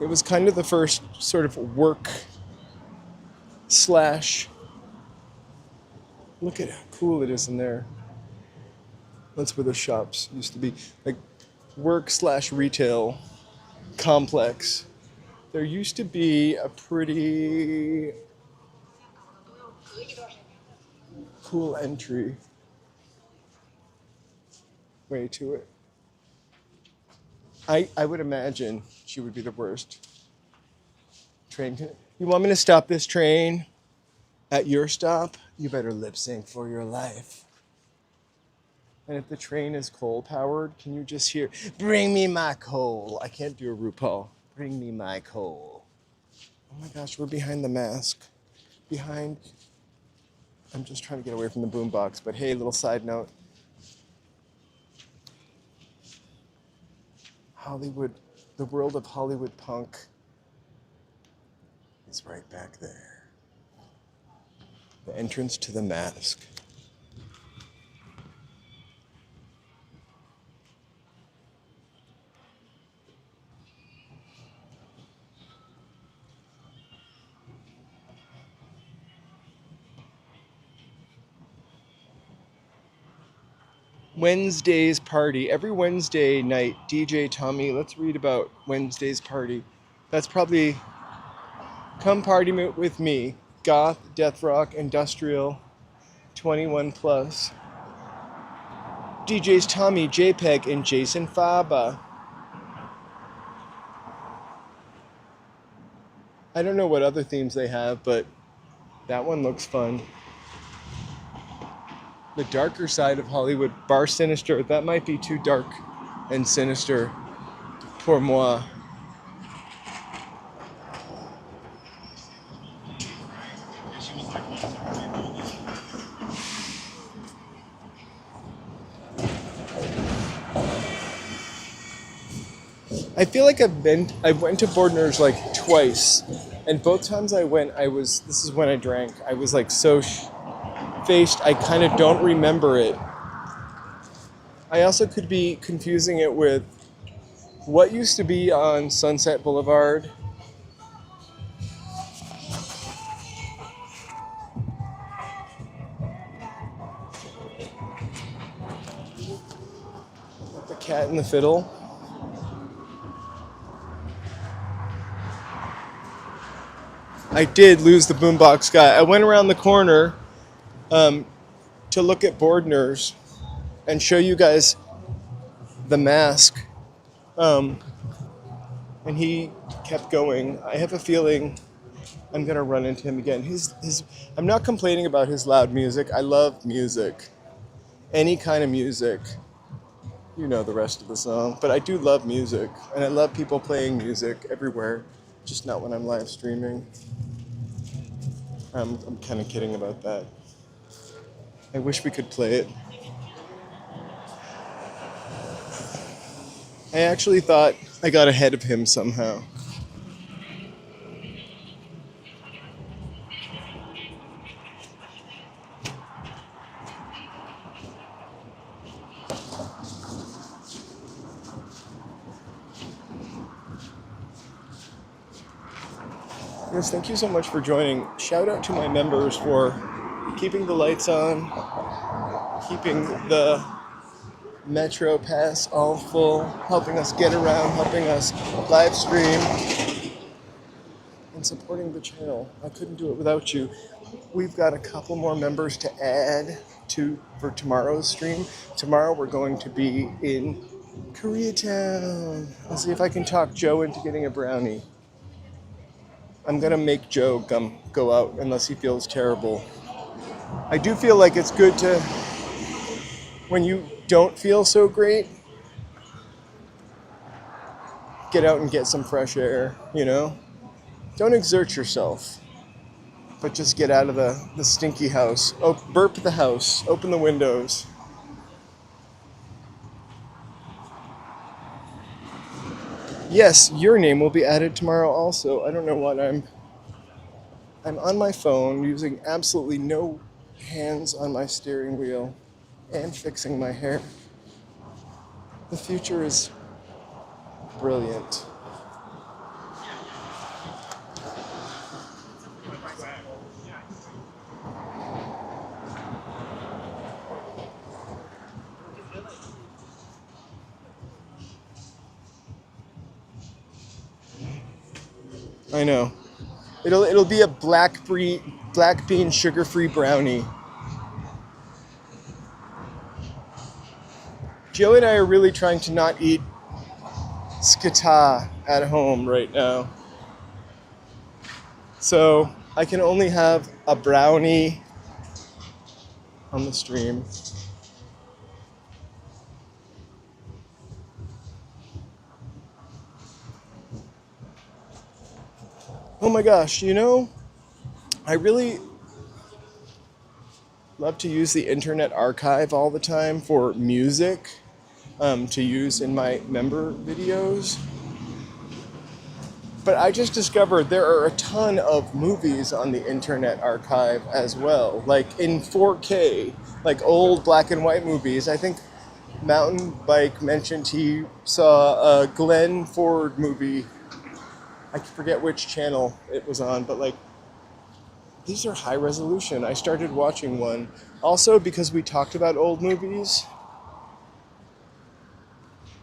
A: it was kind of the first sort of work slash. Look at how cool it is in there. That's where the shops used to be. Like work slash retail complex. There used to be a pretty cool entry way to it. I would imagine she would be the worst. You want me to stop this train at your stop? You better lip sync for your life. And if the train is coal powered, can you just hear, bring me my coal? I can't do a RuPaul. Bring me my coal. Oh my gosh, we're behind the mask. I'm just trying to get away from the boombox, but hey, little side note. Hollywood, the world of Hollywood punk is right back there. The entrance to the mask. Wednesday's party. Every Wednesday night, DJ Tommy, let's read about Wednesday's party. That's probably come party with me. Goth, death rock, industrial, 21 plus. DJs Tommy, JPEG, and Jason Faba. I don't know what other themes they have, but that one looks fun. The darker side of Hollywood, Bar Sinister. That might be too dark and sinister pour moi. I feel like I went to Bordner's like twice, and both times I went, this is when I drank, I was like so faced, I kind of don't remember it. I also could be confusing it with what used to be on Sunset Boulevard. The Cat and the Fiddle. I did lose the boombox guy. I went around the corner to look at Bordner's and show you guys the mask. And he kept going. I have a feeling I'm gonna run into him again. I'm not complaining about his loud music. I love music. Any kind of music. You know the rest of the song. But I do love music. And I love people playing music everywhere. Just not when I'm live streaming. I'm kind of kidding about that. I wish we could play it. I actually thought I got ahead of him somehow. Yes, thank you so much for joining. Shout out to my members for keeping the lights on, keeping the Metro Pass all full, helping us get around, helping us live stream, and supporting the channel. I couldn't do it without you. We've got a couple more members to add for tomorrow's stream. Tomorrow we're going to be in Koreatown. I'll see if I can talk Joe into getting a brownie. I'm gonna make Joe go out unless he feels terrible. I do feel like it's good to, when you don't feel so great, get out and get some fresh air, you know? Don't exert yourself. but just get out of the stinky house. Oh, burp the house. Open the windows. Yes, your name will be added tomorrow also. I don't know what I'm on my phone using absolutely no hands on my steering wheel and fixing my hair. The future is brilliant. I know. It'll be a black bean sugar-free brownie. Joe and I are really trying to not eat skata at home right now. So I can only have a brownie on the stream. Oh my gosh, you know, I really love to use the Internet Archive all the time for music to use in my member videos. But I just discovered there are a ton of movies on the Internet Archive as well, like in 4K, like old black and white movies. I think Mountain Bike mentioned he saw a Glenn Ford movie. I forget which channel it was on, but like, these are high resolution. I started watching one. Also, because we talked about old movies,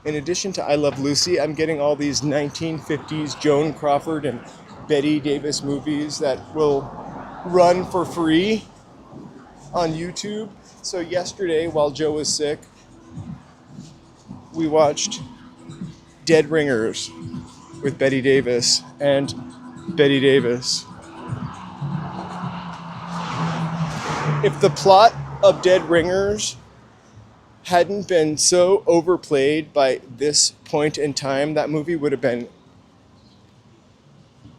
A: in addition to I Love Lucy, I'm getting all these 1950s Joan Crawford and Betty Davis movies that will run for free on YouTube. So yesterday, while Joe was sick, we watched Dead Ringers with Betty Davis and Betty Davis. If the plot of Dead Ringers hadn't been so overplayed by this point in time, that movie would have been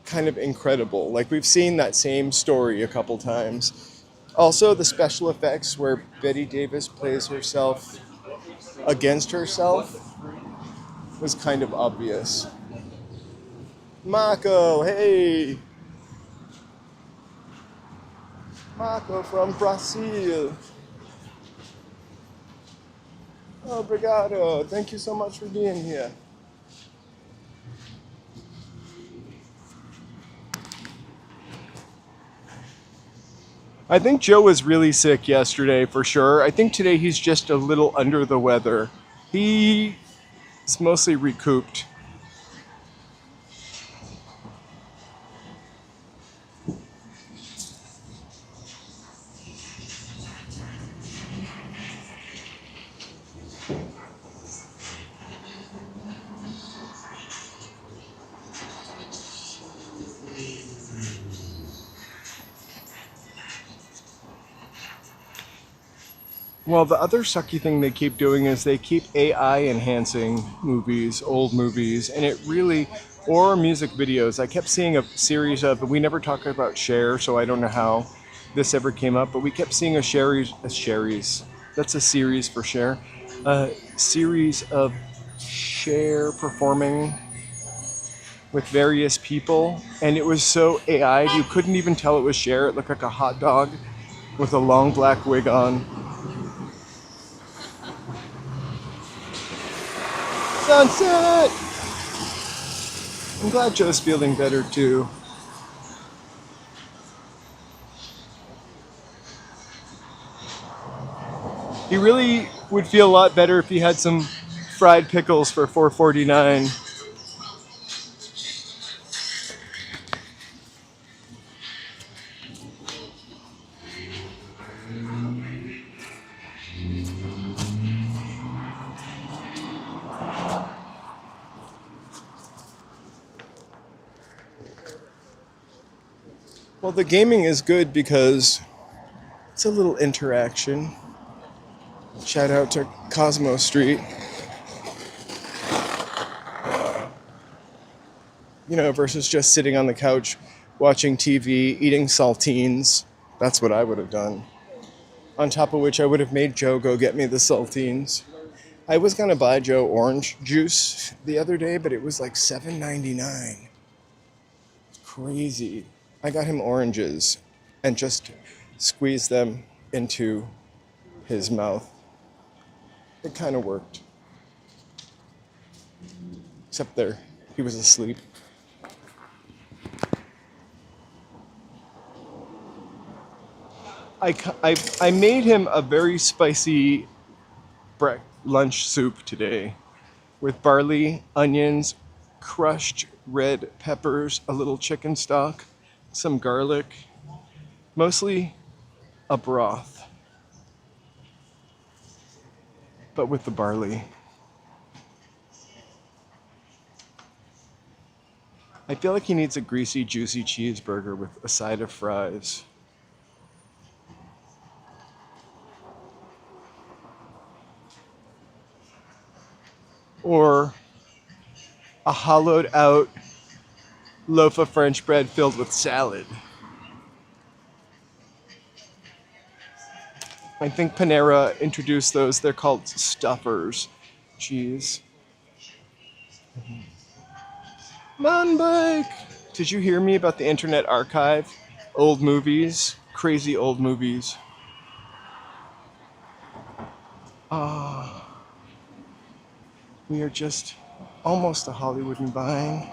A: kind of incredible. Like, we've seen that same story a couple times. Also, the special effects where Betty Davis plays herself against herself was kind of obvious. Marco, hey! Marco from Brazil. Obrigado. Thank you so much for being here. I think Joe was really sick yesterday for sure. I think today he's just a little under the weather. He's mostly recouped. Well, the other sucky thing they keep doing is they keep AI enhancing movies, old movies, and it really, or music videos. I kept seeing a series of, we never talked about Cher, so I don't know how this ever came up, but we kept seeing a series, that's a series for Cher, a series of Cher performing with various people, and it was so AI'd, you couldn't even tell it was Cher. It looked like a hot dog with a long black wig on. Sunset! I'm glad Joe's feeling better too. He really would feel a lot better if he had some fried pickles for $4.49. Well, the gaming is good because it's a little interaction. Shout out to Cosmo Street. You know, versus just sitting on the couch watching TV, eating saltines. That's what I would have done. On top of which I would have made Joe go get me the saltines. I was gonna buy Joe orange juice the other day, but it was like $7.99. Crazy. I got him oranges and just squeezed them into his mouth. It kind of worked. Except there, he was asleep. I made him a very spicy lunch soup today with barley, onions, crushed red peppers, a little chicken stock, some garlic, mostly a broth, but with the barley. I feel like he needs a greasy, juicy cheeseburger with a side of fries. Or a hollowed out loaf of French bread filled with salad. I think Panera introduced those. They're called stuffers. Jeez. Mountain bike! Did you hear me about the Internet Archive? Old movies. Crazy old movies. We are just almost to Hollywood Blvd.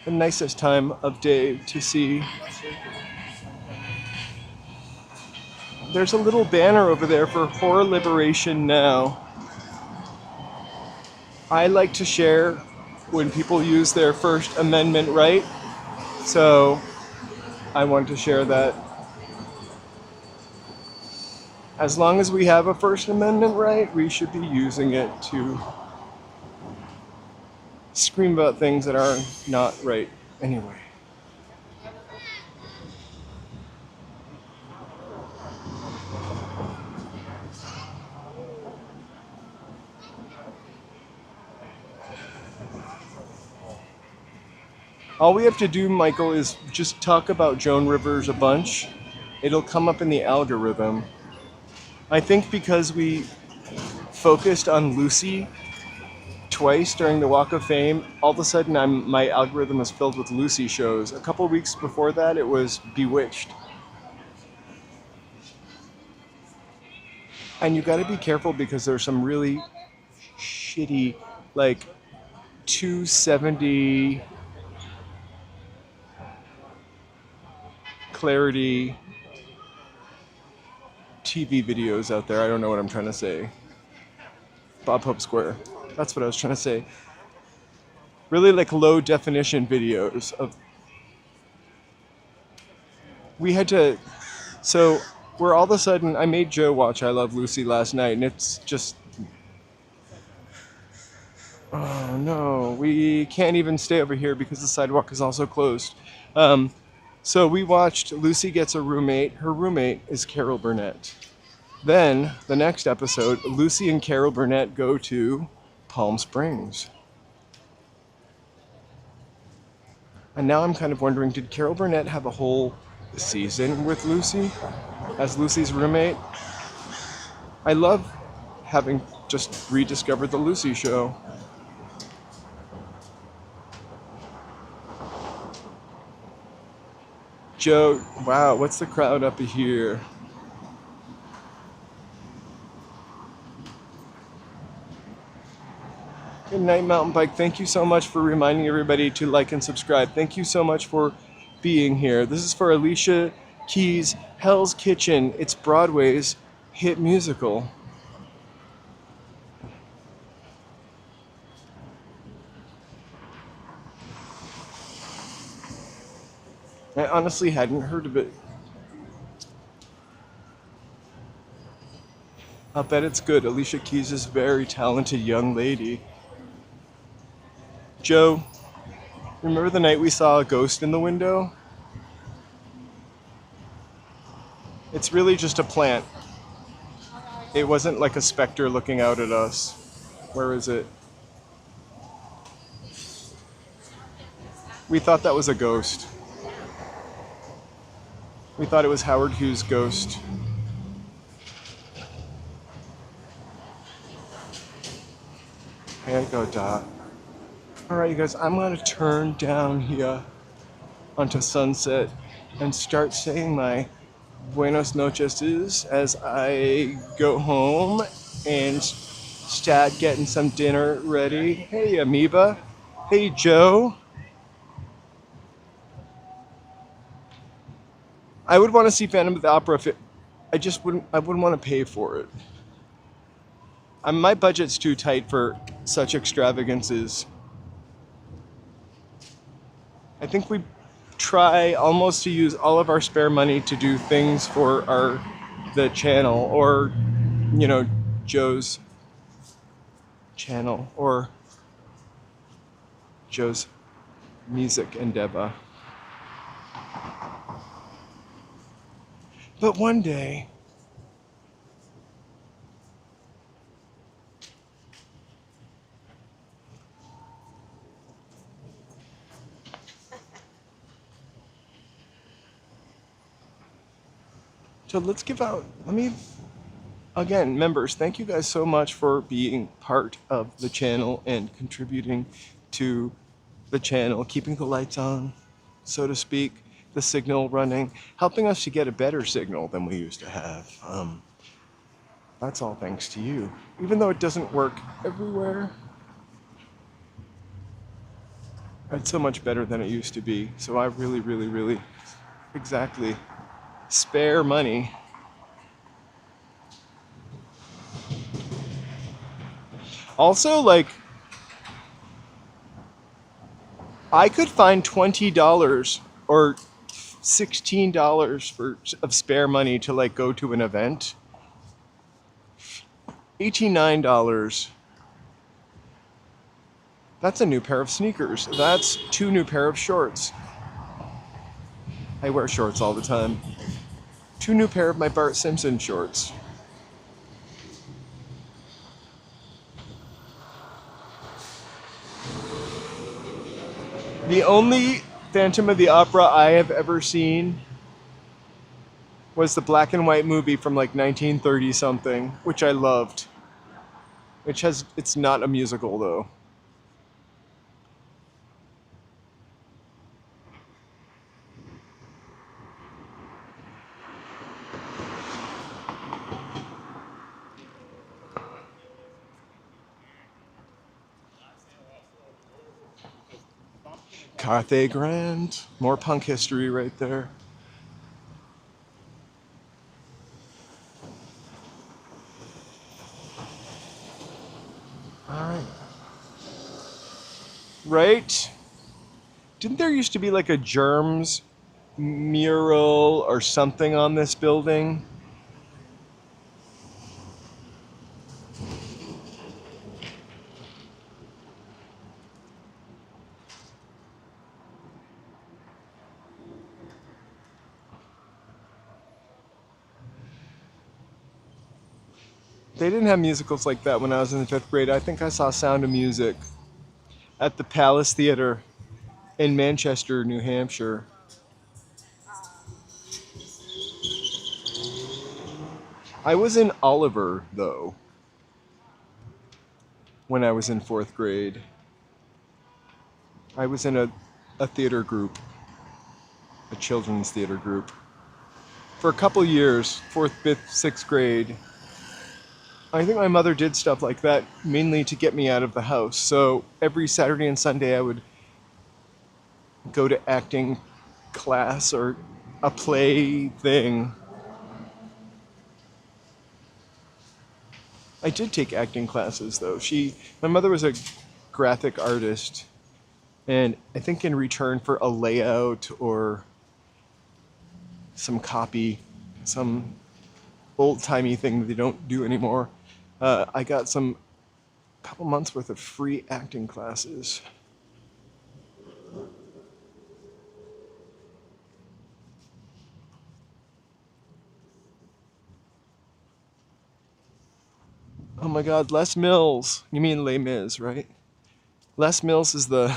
A: The nicest time of day to see. There's a little banner over there for Horror Liberation Now. I like to share when people use their First Amendment right, so I want to share that. As long as we have a First Amendment right, we should be using it to scream about things that are not right anyway. All we have to do, Michael, is just talk about Joan Rivers a bunch. It'll come up in the algorithm. I think because we focused on Lucy twice during the Walk of Fame, all of a sudden my algorithm is filled with Lucy shows. A couple weeks before that, it was Bewitched. And you gotta be careful because there's some really shitty, like 270 clarity TV videos out there. I don't know what I'm trying to say. Bob Hope Square. That's what I was trying to say. Really like low definition videos of. We had to. So we're all of a sudden. I made Joe watch I Love Lucy last night, and it's just. Oh no, we can't even stay over here because the sidewalk is also closed. So we watched Lucy Gets a Roommate. Her roommate is Carol Burnett. Then, the next episode, Lucy and Carol Burnett go to Palm Springs. And now I'm kind of wondering, did Carol Burnett have a whole season with Lucy as Lucy's roommate? I love having just rediscovered the Lucy show. Joe, wow, what's the crowd up here? Good night, Mountain Bike. Thank you so much for reminding everybody to like and subscribe. Thank you so much for being here. This is for Alicia Keys' Hell's Kitchen. It's Broadway's hit musical. I honestly hadn't heard of it. I'll bet it's good. Alicia Keys is a very talented young lady. Joe, remember the night we saw a ghost in the window? It's really just a plant. It wasn't like a specter looking out at us. Where is it? We thought that was a ghost. We thought it was Howard Hughes' ghost. There you go, Dot. Alright, you guys, I'm gonna turn down here onto Sunset and start saying my buenos noches as I go home and start getting some dinner ready. Hey, Amoeba. Hey, Joe. I would want to see Phantom of the Opera if I wouldn't want to pay for it. My budget's too tight for such extravagances. I think we try almost to use all of our spare money to do things for the channel, or Joe's channel, or Joe's music endeavor. But one day, so let's give out, again, members, thank you guys so much for being part of the channel and contributing to the channel, keeping the lights on, so to speak, the signal running, helping us to get a better signal than we used to have. That's all thanks to you. Even though it doesn't work everywhere, it's so much better than it used to be. So I really, really, really, exactly, spare money. Also, like, I could find $20 or $16 of spare money to like go to an event. $89. That's a new pair of sneakers. That's 2 new pair of shorts. I wear shorts all the time. 2 new pair of my Bart Simpson shorts. The only Phantom of the Opera I have ever seen was the black and white movie from like 1930 something, which I loved. It's not a musical though. Carthay Grand, more punk history right there. All right. Right? Didn't there used to be like a Germs mural or something on this building? They didn't have musicals like that when I was in the 5th grade. I think I saw Sound of Music at the Palace Theater in Manchester, New Hampshire. I was in Oliver, though, when I was in 4th grade. I was in a theater group, a children's theater group, for a couple years, 4th, 5th, 6th grade. I think my mother did stuff like that mainly to get me out of the house. So every Saturday and Sunday I would go to acting class or a play thing. I did take acting classes though. My mother was a graphic artist, and I think in return for a layout or some copy, some old-timey thing that they don't do anymore, I got couple months worth of free acting classes. Oh my God, Les Mills. You mean Les Mis, right? Les Mills is the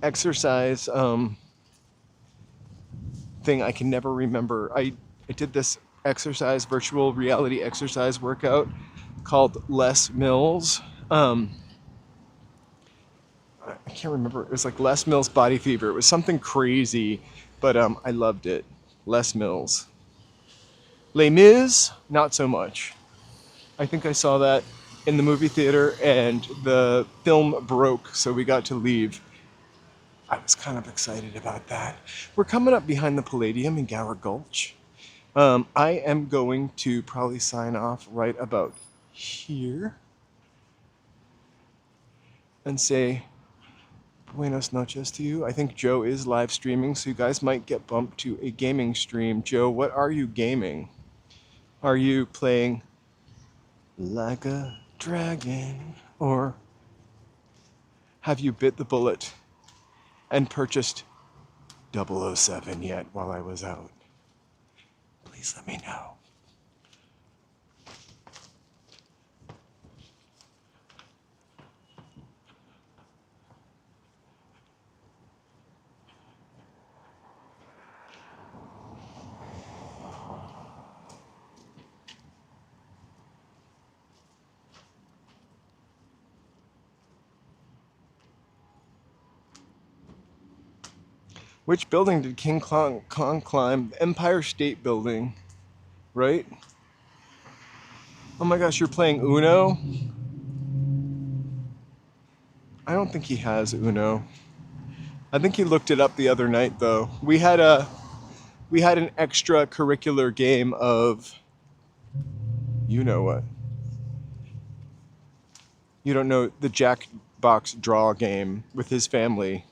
A: exercise thing I can never remember. I did this exercise, virtual reality exercise workout called Les Mills. I can't remember. It was like Les Mills Body Fever. It was something crazy, but I loved it. Les Mills. Les Mis, not so much. I think I saw that in the movie theater and the film broke, so we got to leave. I was kind of excited about that. We're coming up behind the Palladium in Gower Gulch. I am going to probably sign off right about here and say buenos noches to you. I think Joe is live streaming, so you guys might get bumped to a gaming stream. Joe, what are you gaming? Are you playing like a dragon, or have you bit the bullet and purchased 007 yet while I was out? Please let me know. Which building did King Kong climb? Empire State Building, right? Oh my gosh, you're playing Uno? I don't think he has Uno. I think he looked it up the other night though. We had an extracurricular game of, you know what? You don't know, the Jackbox draw game with his family.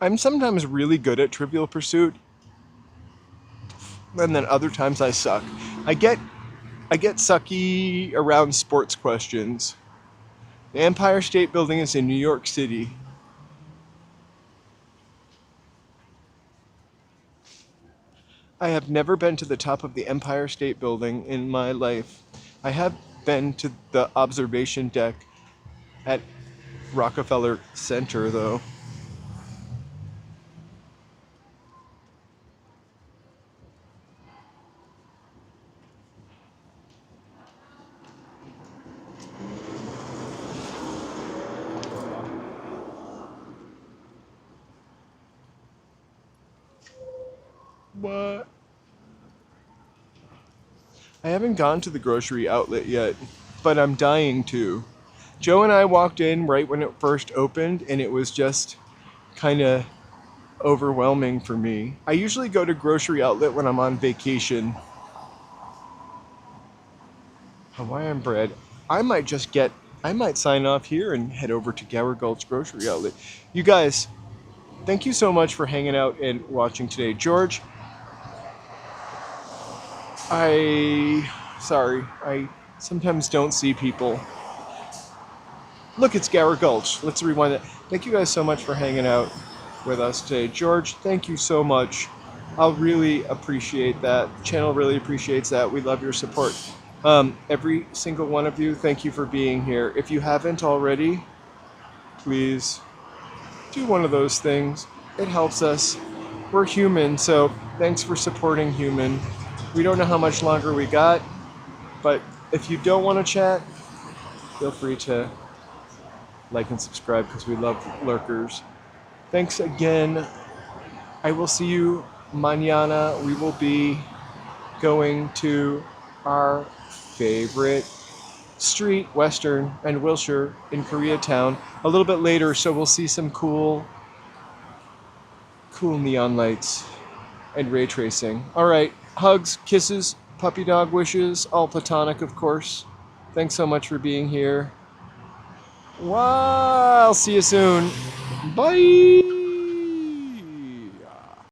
A: I'm sometimes really good at Trivial Pursuit, and then other times I suck. I get sucky around sports questions. The Empire State Building is in New York City. I have never been to the top of the Empire State Building in my life. I have been to the observation deck at Rockefeller Center, though. What? I haven't gone to the grocery outlet yet, but I'm dying to. Joe and I walked in right when it first opened, and it was just kind of overwhelming for me. I usually go to grocery outlet when I'm on vacation. Hawaiian bread. I might sign off here and head over to Gower Gulch Grocery Outlet. You guys, thank you so much for hanging out and watching today. George, I sometimes don't see people. Look, it's Gower Gulch. Let's rewind it. Thank you guys so much for hanging out with us today. George, thank you so much. I'll really appreciate that. The channel really appreciates that. We love your support. Every single one of you, thank you for being here. If you haven't already, please do one of those things. It helps us. We're human, so thanks for supporting human. We don't know how much longer we got, but if you don't want to chat, feel free to like and subscribe because we love lurkers. Thanks again. I will see you mañana. We will be going to our favorite street, Western and Wilshire in Koreatown a little bit later, so we'll see some cool neon lights and ray tracing. All right, hugs, kisses, puppy dog wishes, all platonic, of course. Thanks so much for being here. Wow, I'll see you soon. Bye.